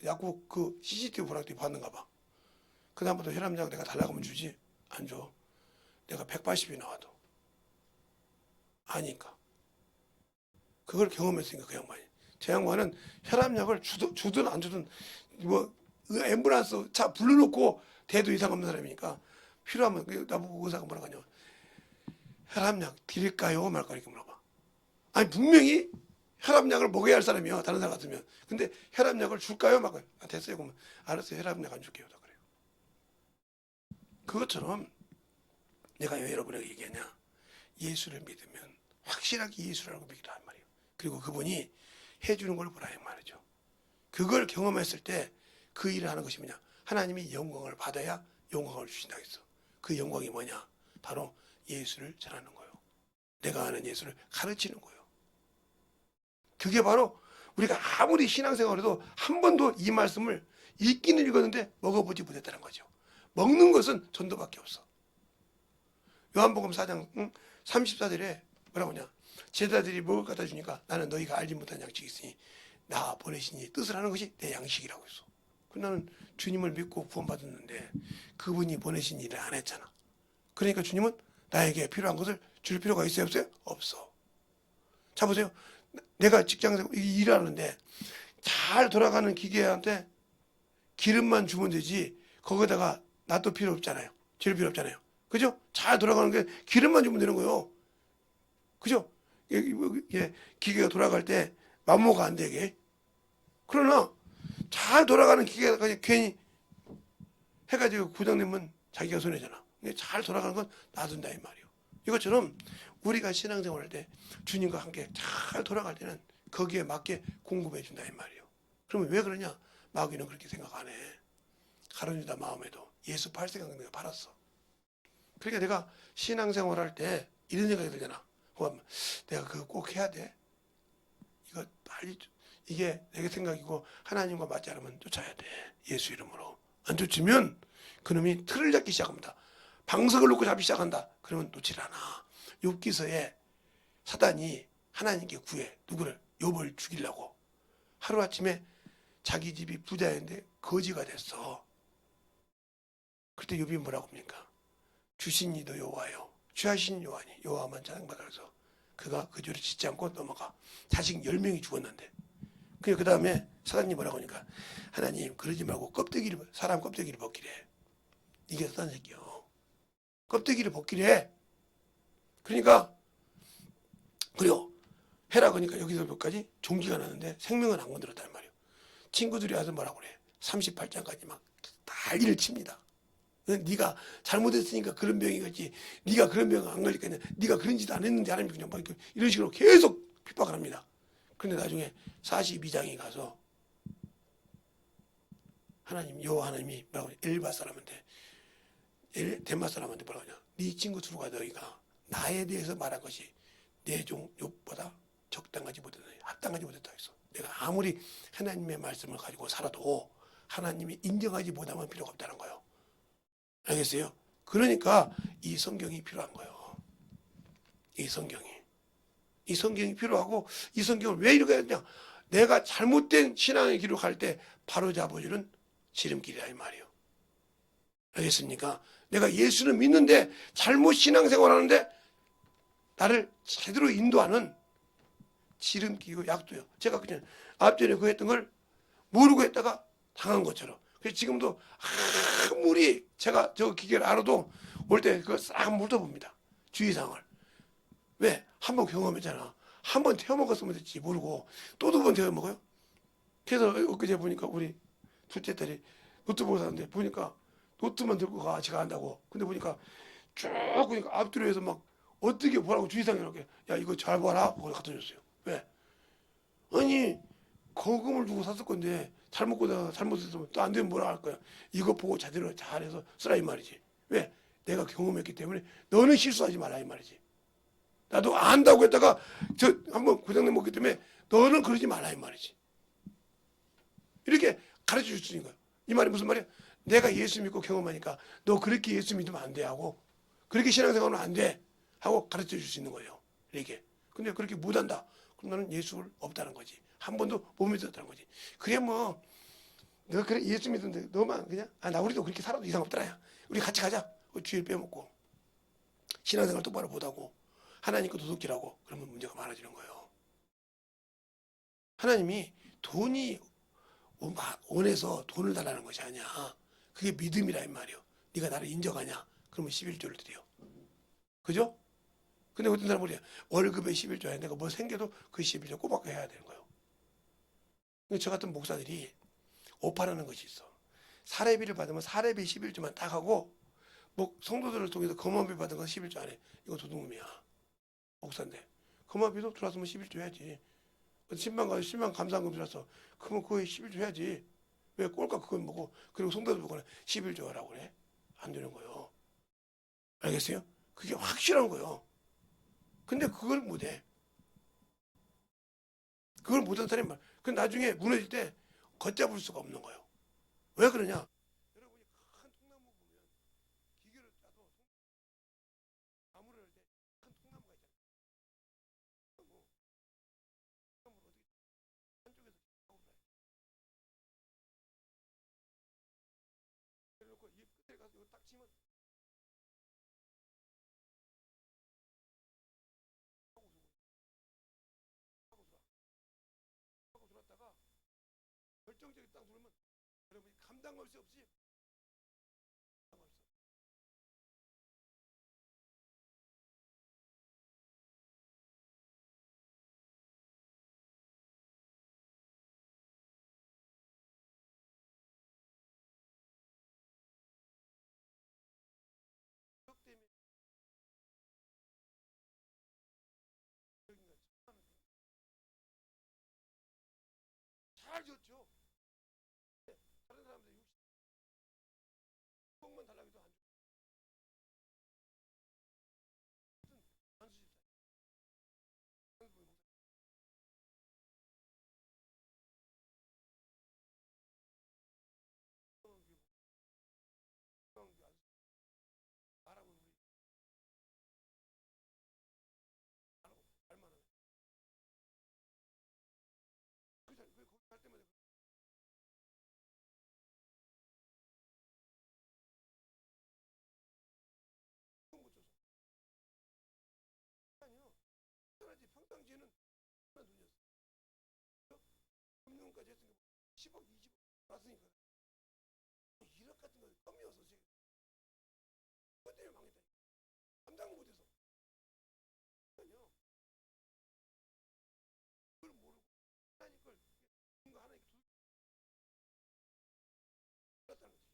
약국 그 CCTV 보라더니 봤는가 봐. 그 다음부터 혈압약 내가 달라고 하면 주지? 안 줘. 내가 180이 나와도. 아니까. 그걸 경험했으니까 그 양반이. 저 양반은 혈압약을 주든 안 주든 뭐 앰뷸런스 차 불러놓고 대도 이상 없는 사람이니까 필요하면 나보고 의사가 뭐라고 하냐. 혈압약 드릴까요? 말까 이렇게 물어봐. 아니 분명히 혈압약을 먹어야 할 사람이요. 다른 사람 같으면. 근데 혈압약을 줄까요? 말까. 아, 됐어요. 그러면 알았어요. 혈압약 안 줄게요. 다 그래요. 그것처럼 내가 왜 여러분에게 얘기하냐. 예수를 믿으면 확실하게 예수를 알고 믿기라 한 말이에요. 그리고 그분이 해주는 걸 보라 이 말이죠. 그걸 경험했을 때 그 일을 하는 것이 뭐냐. 하나님이 영광을 받아야 영광을 주신다 했어. 그 영광이 뭐냐. 바로 예수를 전하는 거예요. 내가 아는 예수를 가르치는 거예요. 그게 바로 우리가 아무리 신앙생활을 해도 한 번도 이 말씀을 읽기는 읽었는데 먹어보지 못했다는 거죠. 먹는 것은 전도밖에 없어. 요한복음 4장 34절에 뭐라고 하냐. 제자들이 먹을 갖다 주니까 나는 너희가 알지 못한 양식이 있으니 나 보내신 이 뜻을 하는 것이 내 양식이라고 했어. 나는 주님을 믿고 구원받았는데 그분이 보내신 일을 안 했잖아. 그러니까 주님은 나에게 필요한 것을 줄 필요가 있어요? 없어요? 없어. 자 보세요. 내가 직장에서 일을 하는데 잘 돌아가는 기계한테 기름만 주면 되지 거기다가 놔도 필요 없잖아요. 줄 필요 없잖아요. 그죠? 잘 돌아가는 게 기름만 주면 되는 거예요. 그죠? 기계가 돌아갈 때 마모가 안 되게. 그러나 잘 돌아가는 기계가 괜히 해가지고 고장내면 자기가 손해잖아. 근데 잘 돌아가는 건 놔둔다 이 말이에요. 이것처럼 우리가 신앙생활할 때 주님과 함께 잘 돌아갈 때는 거기에 맞게 공급해 준다 이 말이에요. 그러면 왜 그러냐? 마귀는 그렇게 생각 안 해. 가룟유다 마음에도 예수 팔 생각 내가 팔았어. 그러니까 내가 신앙생활할 때 이런 생각이 들잖아. 내가 그거 꼭 해야 돼. 이거 빨리 이게 내 생각이고 하나님과 맞지 않으면 쫓아야 돼. 예수 이름으로. 안 쫓으면 그놈이 틀을 잡기 시작합니다. 방석을 놓고 잡기 시작한다. 그러면 놓질 않아. 욥기서에 사단이 하나님께 구해. 누구를? 욥을 죽이려고. 하루아침에 자기 집이 부자였는데 거지가 됐어. 그때 욥이 뭐라고 합니까? 주신 이도 여호와요. 취하신 여호와니 여호와만 찬양받아. 그래서 그가 그 죄를 짓지 않고 넘어가. 자식 10명이 죽었는데. 그 다음에 사단이 뭐라고 하니까 하나님 그러지 말고 사람 껍데기를 벗기래. 이게 사단 새끼요. 껍데기를 벗기래. 그러니까 그래요. 해라 그러니까 여기서 몇까지 종기가 나는데 생명은 안 건드렸단 말이에요. 친구들이 와서 뭐라고 그래. 38장까지 막 난리를 칩니다. 네가 잘못했으니까 그런 병이겠지. 네가 그런 병 안 걸릴까. 네가 그런 짓 안 했는데 하나님이 그냥 막 이런 식으로 계속 핍박을 합니다. 그런데 나중에 42장에 가서 하나님 여호와 하나님이 뭐라고 엘바 사람한테 덴마 사람한테 뭐라고 하냐. 네 친구 두루가 너희가 나에 대해서 말한 것이 내 종 욥보다 적당하지 못했다. 합당하지 못했다 했어. 내가 아무리 하나님의 말씀을 가지고 살아도 하나님이 인정하지 못하면 필요가 없다는 거예요. 알겠어요? 그러니까 이 성경이 필요한 거예요. 이 성경이 필요하고 이 성경을 왜 읽어야 되냐? 내가 잘못된 신앙의 길을 갈 때 바로 잡아주는 지름길이라 이 말이에요. 알겠습니까? 내가 예수를 믿는데 잘못 신앙생활하는데 나를 제대로 인도하는 지름길이고 약도요. 제가 그냥 앞전에 그 했던 걸 모르고 했다가 당한 것처럼. 그래서 지금도 아무리 제가 저 기계를 알아도 올 때 그거 싹 물어봅니다. 주의사항을. 왜? 한 번 경험했잖아. 한 번 태워 먹었으면 됐지 모르고 또 두 번 태워 먹어요. 그래서 엊그제 보니까 우리 둘째 딸이 노트북을 샀는데 보니까 노트만 들고 가 제가 한다고. 근데 보니까 쭉 보니까 앞뒤로해서 막 어떻게 보라고 주의사항이 이렇게 야 이거 잘 봐라 그걸 갖다 줬어요. 왜? 아니 거금을 두고 샀을 건데 잘못 보다가 잘못했으면 또 안 되면 뭐라 할 거야. 이거 보고 제대로 잘해서 쓰라 이 말이지. 왜? 내가 경험했기 때문에 너는 실수하지 말라 이 말이지. 나도 안다고 했다가 저 한번 고장내 먹기 때문에 너는 그러지 말라 이 말이지. 이렇게 가르쳐 줄 수 있는 거야. 이 말이 무슨 말이야? 내가 예수 믿고 경험하니까 너 그렇게 예수 믿으면 안 돼 하고 그렇게 신앙생활은 안 돼 하고 가르쳐 줄 수 있는 거예요. 이렇게. 근데 그렇게 못한다. 그럼 나는 예수를 없다는 거지. 한 번도 못 믿었다는 거지. 그래 뭐 너 그래 예수 믿는데 너만 그냥 나 우리도 그렇게 살아도 이상 없더라. 야. 우리 같이 가자. 주일 빼먹고 신앙생활 똑바로 못하고 하나님께 도둑질하고 그러면 문제가 많아지는 거예요. 하나님이 돈이 원해서 돈을 달라는 것이 아니야. 그게 믿음이라 이 말이요. 네가 나를 인정하냐? 그러면 11조를 드려. 그죠? 근데 어떤 사람은 그래. 월급에 11조야. 내가 뭐 생겨도 그 11조 꼬박 해야 되는 거예요. 근데 저 같은 목사들이 오판하는 것이 있어. 사례비를 받으면 사례비 11조만 딱 하고 뭐 성도들을 통해서 검언비 받은 건 11조 안 해. 이거 도둑놈이야. 목사인데. 검언비도 들어왔으면 11조 해야지. 10만 감사한금 들어왔어. 그러면 그거에 11조 해야지. 왜 꼴까 그걸 먹고 그리고 성도들 보고는 11조 하라고 그래. 안 되는 거예요. 알겠어요? 그게 확실한 거예요. 근데 그걸 못해. 그걸 못한 사람이 말. 그 나중에 무너질 때 걷잡을 수가 없는 거예요. 왜 그러냐? 여러분이 큰 통나무 보면 기계를 짜도 나무를 할 때 큰 통나무가 있잖아요. 통나무를 어떻게 한쪽에서 하고 가요. 그래놓고 이 끝에 가서 이거 딱 치면 하고 들어왔다가 결정적인 딱 누르면 여러분이 감당할 수 없이 감당할 수 없어. 그것 때문에 여긴 거 잘 지었죠. 다른 사람들 60억만 달라고 해도 안 줘. 한수 집사. 나라고 우리 나라고 알만한. 그래서 그 거기 갈 때마다 그런 거 줘서 아니요. 당연하지 평상시에는 얼마나 돈이었어. 금융까지 했으니까 10억, 20억 났으니까 1억 같은 거 껌이었어 지금. 그것 때문에 망했다. 감당을 못해서. 아니요. 그걸 모르고 하나님 걸 이거 하나님 둘렀다는 거지.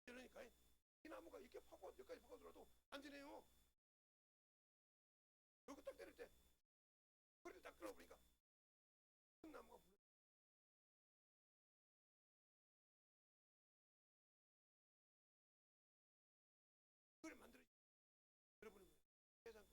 그러니까 이 나무가 이렇게 파고 여기까지 파고 들어도 안 지네요. 여기 딱 때릴 때 허리를 딱 끌어보니까 큰 나무가 그걸 만들어 버리는 거예요. 세상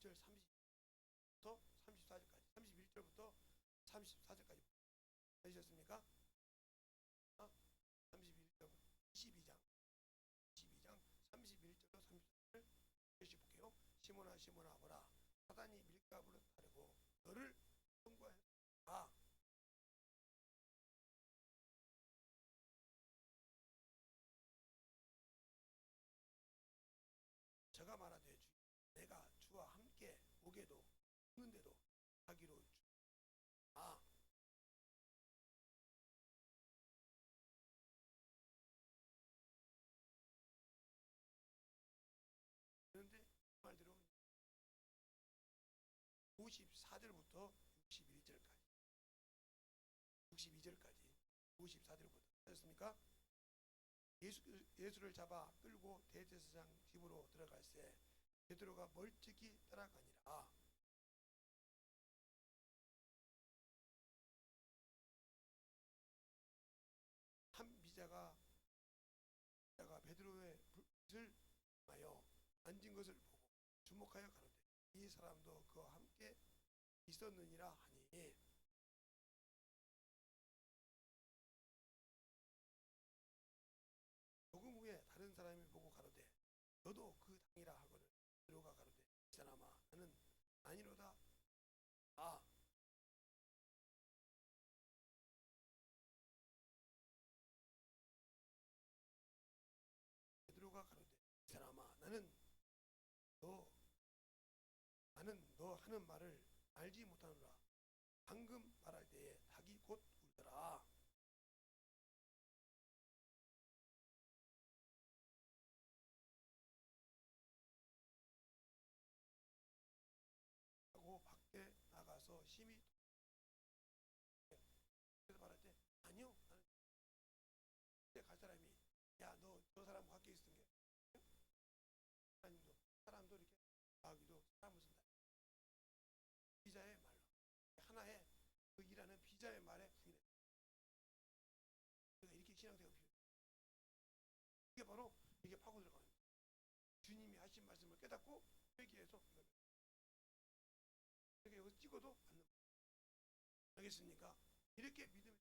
31절 30부터 34절까지 31절부터 34절까지 하셨습니까? 31절 22장 31절부터 34절 다시 볼게요. 시몬아 시몬아 보라 사단이 밀가부를 따르고 너를 통과했다. 저가 말하되 주 내가 주와 함께 오게도 오는데도 가기로 주아. 그런데 그 말대로 54절부터 61절까지 62절까지 54절부터 하셨습니까? 예수를 잡아 끌고 대제사장 집으로 들어갈새 베드로가 멀찍이 따라가니라. 한 비자가 베드로의 불빛을 하여 앉은 것을 보고 주목하여 가로되 이 사람도 그와 함께 있었느니라 하니 조금 후에 다른 사람이 보고 가로되 너도 그 당이라 하거늘 베드로가 가로되 이 사람아 나는 아니로다. 베드로가 가로되 이 사람아 나는 너 하는 말을 알지 못하노라. 방금 말할 때에 닭이 곧 울더라. 하고 밖에 나가서 심히 그래서 말할 때 아니요 나는 갈 사람이 야 너 저 사람과 함께 있었던 게 하나님도 사람도 이렇게 마귀도 사람을 쓴다. 비자의 말로 하나의 그 일하는 비자의 말에 부인해. 그러니까 이렇게 신앙생활 필요. 이게 바로 이게 파고 들어가는 거예요. 주님이 하신 말씀을 깨닫고 회개해서 이렇게 여기서 찍어도 받는 거예요. 알겠습니까? 이렇게 믿으면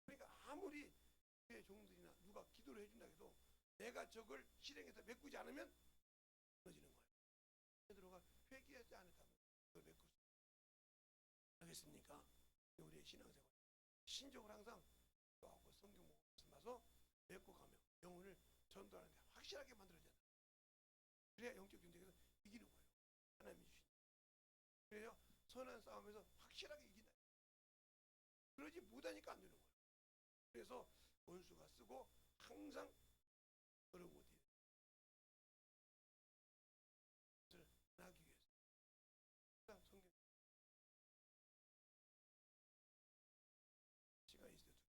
그러니까 아무리 교회 종들이나 누가 기도를 해준다 해도 내가 저걸 실행해서 메꾸지 않으면 무너지는 거예요. 베드로가 회개하지 않았다면 그걸 메꿀 수 알겠습니까? 우리의 신앙생활 신적으로 항상 하고 성경 말씀 와서 메고 가며 영혼을 전도하는데 확실하게 만들어야 된다. 그래야 영적 경쟁에서 이기는 거예요. 하나님이 주신. 그래야 선한 싸움에서 확실하게 이긴다. 그러지 못하니까 안 되는 거예요. 그래서 원수가 쓰고 항상 어려운 것들을 하기 위해서 성경 시간이 있을 때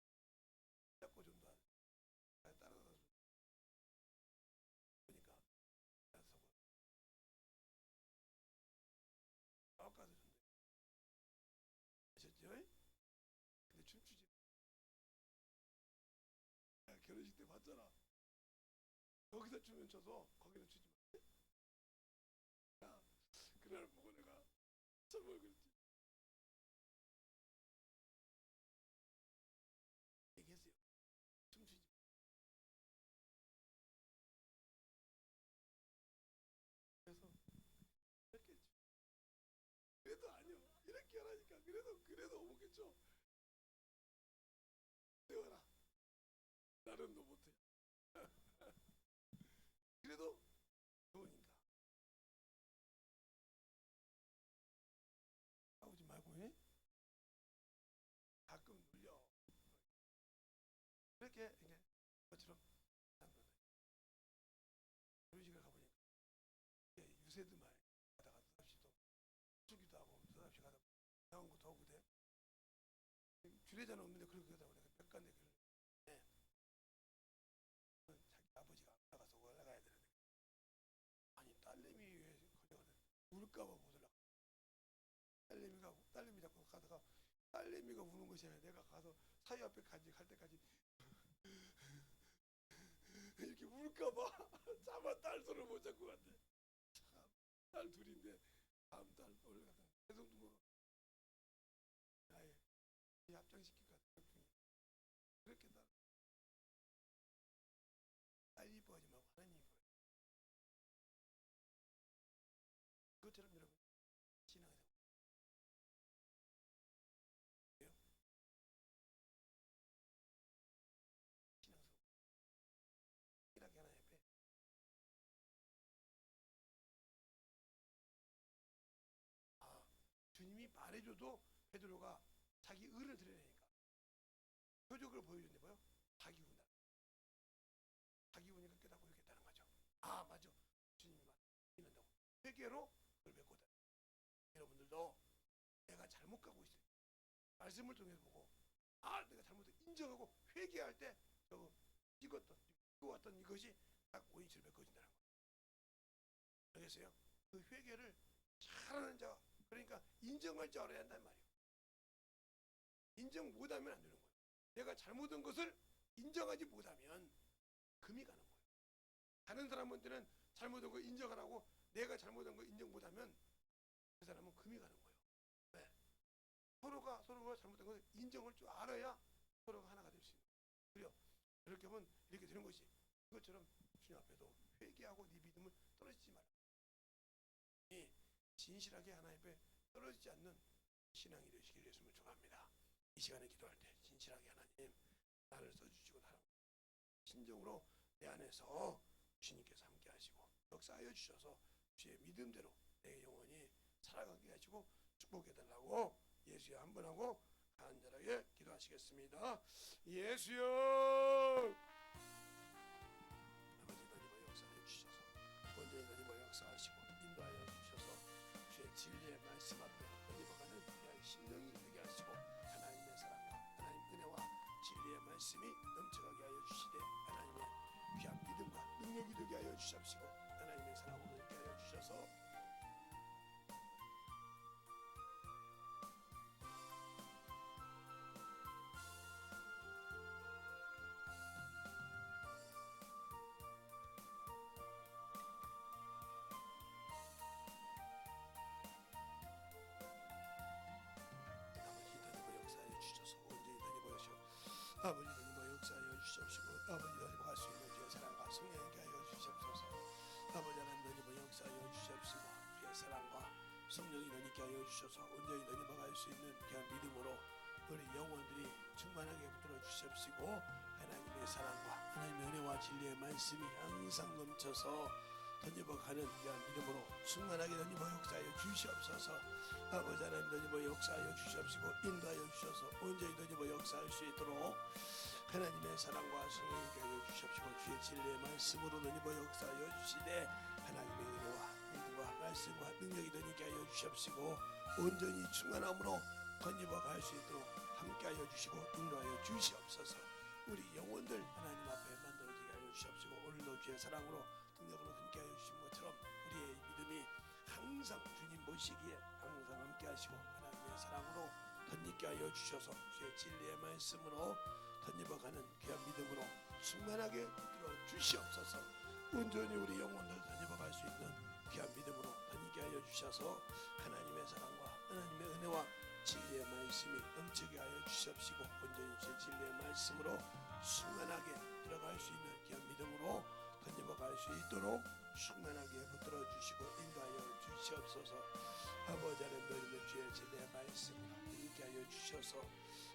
잡고 전도하는 따라가서 보니까 서고 가서 전도 하셨죠? 근데 춤추지 결혼식 때 봤잖아. 여기서 춤을 춰서 거기서 추지 마. 야, 그날 보고 내가 정말 그랬지. 얘기했어요. 춤추지 마. 그래서 이렇게 그래도 아니요. 이렇게 하라니까. 그래도 오겠죠. 세워라. 나는 너 못해. 그래도 좋으니까. 싸우지 말고 해. 가끔 눌려. 이렇게 것처럼 그런 식으로 가보니까 유세드만 가다가 느닷없이도 수기도 하고 느닷없이 가다 나온 것도 하고 돼. 주례자는 없는데 그렇게 하다가 내가 백간대 교를 자기 아버지가 나가서 올라가야 되는데 아니 딸내미 왜 거저가는 울까봐 못 올라가. 딸내미 자꾸 가다가 딸내미가 우는 것이 아니라 내가 가서 사위 앞에 갈 때까지 이렇게 울까봐 차마 딸 손을 못 잡고 간대. 참, 딸 둘인데 다음 달 올해 같은 계속 두고 나의 합장시킬 것 같은 중에 그렇게 딸 이뻐하지 말고 하나님 이뻐해. 그것처럼 여러분 신앙이 되고 신앙스러워 이렇게 하나 옆에 주님이 말해줘도 베드로가 자기 의를 드러내니까 표적을 보여준대. 뭐요? 자기 운다. 자기 운이니까 깨닫고 있겠다는 거죠. 아 맞아, 주님이 말한다고 회개로 그걸 메꾸다. 여러분들도 내가 잘못 가고 있을 때 말씀을 통해서 보고 내가 잘못을 인정하고 회개할 때 저거 찍어왔던 이것이 딱 원인치를 메꿔진다는 거예요. 알겠어요? 그 회개를 잘하는 자, 그러니까 인정할 줄 알아야 한단 말이에요. 인정 못하면 안 되는 거예요. 내가 잘못한 것을 인정하지 못하면 금이 가는 거예요. 다른 사람한테는 잘못한 거 인정하라고 내가 잘못한 거 인정 못하면 그 사람은 금이 가는 거예요. 왜? 서로가 잘못한 것을 인정할 줄 알아야 서로가 하나가 될 수 있는 거예요. 그래요. 이렇게 하면 이렇게 되는 것이, 이것처럼 주님 앞에도 회개하고 네 믿음을 떨어지지 말라. 진실하게 하나님 앞에 떨어지지 않는 신앙이 되시길 예수님을 축원합니다. 이 시간에 기도할 때 진실하게 하나님 나를 써주시고 나를 신정으로 내 안에서 주님께서 함께 하시고 역사하여 주셔서 주의 믿음대로 내 영혼이 살아가게 하시고 축복해 달라고 예수여 한번 하고 간절하게 기도하시겠습니다. 예수여 아버지 하나님의 역사하여 주셔서 온전히 하나님의 역사하시고 인도하여 주셔서 주의 진리의 말씀 앞에 걸리버가는 귀한 심령이 되게 하시고 하나님의 사랑과 하나님 은혜와 진리의 말씀이 넘쳐가게 하여 주시되 하나님의 귀한 믿음과 능력이 되게 하여 주시옵시고 하나님의 사랑으로 되게 하여 주셔서 아버지 하나님의 역사하여 주셔서 아버지 하나님 할 수 있는 주의 사랑과 성령에게 하여 주시옵소서. 아버지 하나님 역사하여 주시옵시고 주의 사랑과 성령이 너희께 하여 주셔서 온전히 너희가 갈 수 있는 귀한 믿음으로 우리 영혼들이 충만하게 붙들어 주시옵시고 하나님의 사랑과 하나님의 은혜와 진리의 말씀이 항상 넘쳐서 던져가는 귀한 믿음으로 충만하게 던져버 역사하여 주시옵소서. 아버지 하나님 던져버 역사하여 주시옵시고 인도하여 주셔서 온전히 던져버 역사할 수 있도록 하나님의 사랑과 성령에게 하여 주시옵시고 주의 진리의 말씀으로 던져버 역사하여 주시되 하나님의 은혜와 믿음과 말씀과 능력이 던지게 하여 주시옵시고 온전히 충만함으로 던져버 갈 수 있도록 함께하여 주시고 인도하여 주시옵소서. 우리 영혼들 하나님 앞에 만들어지게 하여 주시옵시고 오늘도 주의 사랑으로 능력으로 함께하여 주신 것처럼 우리의 믿음이 항상 주님 보시기에 항상 함께하시고 하나님의 사랑으로 던지게 하여 주셔서 주의 진리의 말씀으로 던져가는 귀한 믿음으로 충만하게 이끌어 주시옵소서. 온전히 우리 영혼들 던져갈 수 있는 귀한 믿음으로 던지게 하여 주셔서 하나님의 사랑과 하나님의 은혜와 진리의 말씀이 넘치게 하여 주시옵시고 온전히 주의 진리의 말씀으로 충만하게 들어갈 수 있는 귀한 믿음으로 던져갈 수 있도록 충만하게 붙들어 주시고 인도하여 주시옵소서. 아버지 하나님 주의 진리의 말씀으로 던지게 하여 주셔서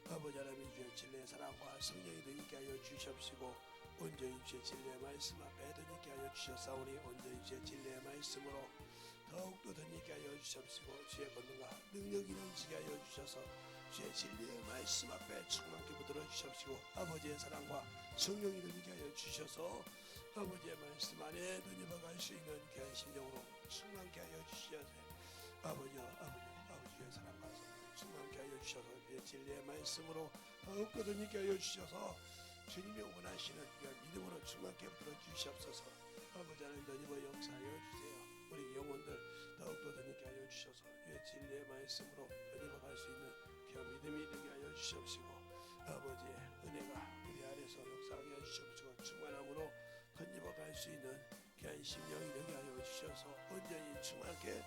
아버지 하나님 주의 진리의 사랑과 성령이 던지게 하여 주시옵시고 온전히 주의 진리의 말씀 앞에 던지게 하여 주셨사오니 온전히 주의 진리의 말씀으로 더욱더 던지게 하여 주시옵시고 주의 권능과 능력이 넘치게 하여 주셔서 주의 진리의 말씀 앞에 충만케 붙들어 주시옵시고 아버지의 사랑과 성령이 던지게 하여 주셔서 아버지의 말씀 안에 던져갈 수 있는 귀한 심령으로 충만케 하여 주시옵소서. 아버지의 사랑과 성령 충만케 하여 주셔서 주의 진리의 말씀으로 더욱더 던지게 하여 주셔서 주님이 원하시는 귀한 믿음으로 충만케 붙들어 주시옵소서. 아버지 하나님 던져버 역사하여 주세요. 우리 영혼들 더욱더 던지게 하여 주셔서 주의 진리의 말씀으로 던져갈 수 있는 귀한 믿음이 되게 하여 주시옵시고 아버지의 은혜가 우리 안에서 역사하게 하여 주시옵시고 충만함으로 던져갈 수 있는 귀한 심령이 되게 하여 주셔서 온전히 충만케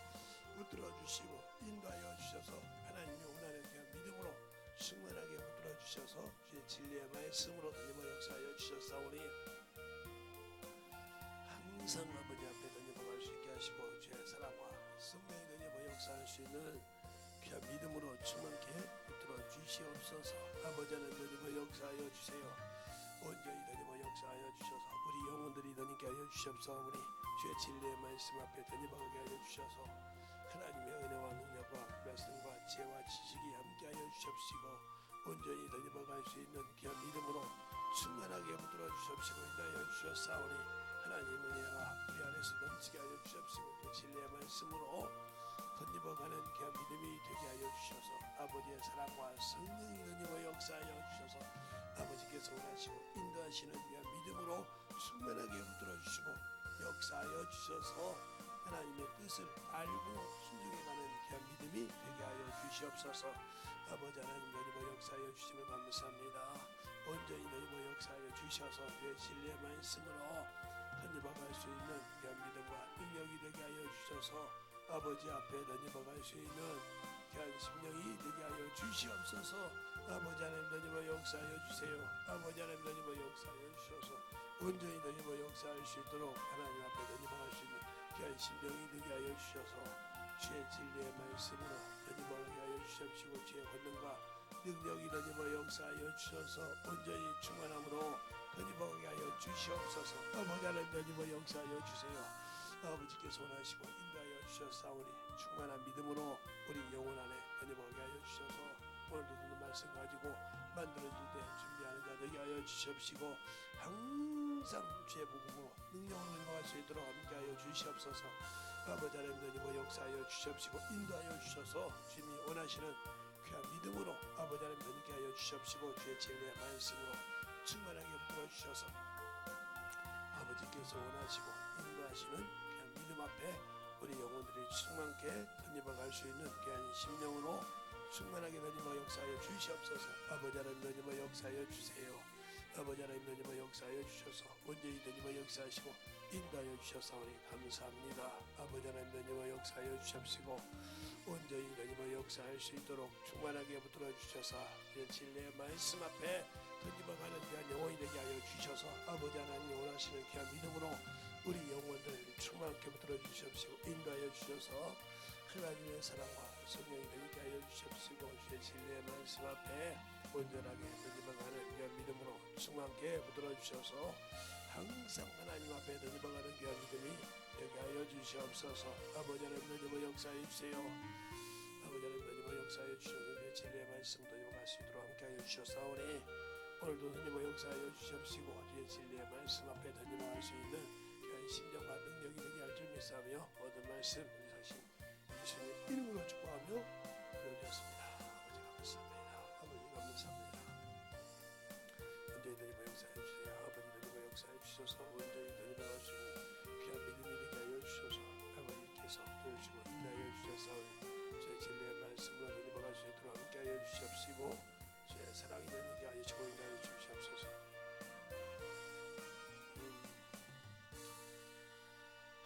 붙들어 주시고 인도하여 주셔서 하나님의 원하는 귀한 믿음으로 충만하게 붙들어 주셔서 주의 진리의 말씀으로 던집어 역사하여 주셨사오니 항상 아버지 앞에 던집어갈 수 있게 하시고 주의 사랑과 성령이 던집어 역사할 수 있는 귀한 믿음으로 충만케 붙들어 주시옵소서. 아버지 하나님 던집어 역사하여 주세요. 온전히 던집어 역사하여 주셔서 우리 영혼들이 던지게 하여 주시옵사오니 주의 진리의 말씀 앞에 던집어가게 하여 주셔서 하나님의 은혜와 능력과 말씀과 지혜와 지식이 함께하여 주시옵시고 온전히 던집어갈 수 있는 귀한 믿음으로 충만하게 붙들어 주시옵시고 인도하여 주셨사오니 하나님 은혜가 우리 안에서 넘치게 하여 주시옵시고 그 진리의 말씀으로 던집어가는 귀한 믿음이 되게 하여 주셔서 아버지의 사랑과 성령이 던집어 역사하여 주셔서 아버지께서 원하시고 인도하시는 귀한 믿음으로 충만하게 붙들어 주시고 역사하여 주셔서 하나님의 뜻을 알고 순종해가는 귀한 믿음이 되게 하여 주시옵소서. 아버지 하나님 던집어 역사하여 주심을 감사합니다. 온전히 던집어 역사하여 주셔서 주의 진리의 말씀으로 던집어갈 수 있는 귀한 믿음과 능력이 되게 하여 주셔서 아버지 앞에 던집어갈 수 있는 귀한 심령이 되게 하여 주시옵소서. 아버지 하나님 던집어 역사하여 주세요. 아버지 하나님 던집어 역사하여 주셔서 온전히 던집어 역사할 수 있도록 하나님 앞에 던집어갈 수 있는 귀한 심령이 되게 하여 주셔서 주의 진리의 말씀으로 던집어가게 하여 주시옵시고 주의 권능과 능력이 던집어 역사하여 주셔서 온전히 충만함으로 던집어가게 하여 주시옵소서. 아버지 하나님 던집어 역사하여 주세요. 아버지께서 원하시고 인도하여 주셨사오니 충만한 믿음으로 우리 영혼 안에 던집어가게 하여 주셔서 오늘도 듣는 말씀 가지고 만들어질 때 준비하는 자 되게 하여 주시옵시고 항상 주의 복음으로 능력을 던집어갈 수 있도록 함께하여 주시옵소서. 아버지 하나님 던집어 역사하여 주시옵시고 인도하여 주셔서 주님이 원하시는 귀한 믿음으로 아버지 하나님 던지게 하여 주시옵시고 주의 진리의 말씀으로 충만하게 붙들어 주셔서 아버지께서 원하시고 인도하시는 귀한 믿음 앞에 우리 영혼들이 충만케 던집어갈 수 있는 귀한 심령으로 충만하게 던집어 역사하여 주시옵소서. 아버지 하나님 던집어 역사하여 주세요. 아버지 하나님 던집어 역사하여 주셔서 온전히 던집어 역사하시고 인도하여 주셔서오니 감사합니다. 아버지 하나님 던집어 역사하여 주십시고 온전히 던집어 역사할 수 있도록 충만하게 붙들어 주셔서 주의 진리의 말씀 앞에 던집어가는 귀한 영혼이 되게 하여 주셔서 아버지 하나님이 원하시는 귀한 믿음으로 우리 영혼들 충만하게 붙들어 주십시고 인도하여 주셔서 하나님의 사랑과 성령이 되게 하여 주십시고 주의 진리의 말씀 앞에 온전하게 던집어가는 귀한 믿음으로 충만하게 붙들어 주셔서 항상 하나님 앞에 던집어가는 귀한 믿음이 되게 하여 주시옵소서. 아버지 하나님 던집어 역사해 주세요. 아버지 하나님 던집어 역사해 주셔서 진리의 말씀 던집어갈 수 있도록 함께하여 주셨사오니 오늘도 던집어 역사하여 주시옵시고 주의 진리의 말씀 앞에 던집어갈 수 있는 귀한 심령과 능력이 되게 할 줄 믿사며 모든 말씀 우리 사신 예수님 이름으로 축복하며 기도드렸습니다. 아버지 감사합니다. 아버지 감사합니다. 온전히 던집어 역사해 주세요. 아버지 던집어 역사해 주셔서 온전히 던집어갈 수 있는 귀한 믿음이 되게 하여 주셔서 아버지께서 도와주시고 인도하여 주셔서 주의 진리의 말씀으로 던집어갈 수 있도록 함께하여 주시옵시고 주의 사랑이 되게 하여 주시고 인도하여 주시옵소서.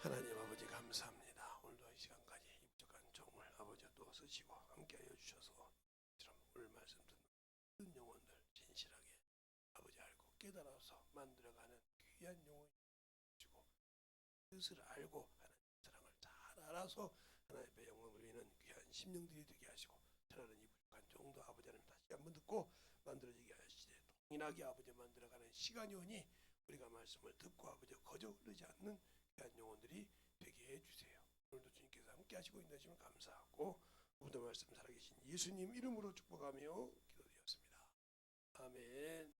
하나님 아버지 감사합니다. 오늘도 이 시간까지 입적한 종을 아버지 또 쓰시고 함께하여 주셔서 오늘 말씀 듣는 영혼들 진실하게 아버지 알고 깨달아서 만들어가는 귀한 영혼이 주고 뜻을 알고 하나님의 사랑을 잘 알아서 하나님의 영광을 위하는 귀한 심령들이 되게 하시고 하나님 이 부족한 종도 아버지 하나님 다시 한번 듣고 만들어지게 하시되 동일하게 아버지 만들어가는 시간이 오니 우리가 말씀을 듣고 아버지 거저 흐르지 않는 귀한 영혼들이 되게 해주세요. 오늘도 주님께서 함께 하시고 인도하시면 감사하고 오늘도 말씀 살아계신 예수님 이름으로 축복하며 기도드렸습니다. 아멘.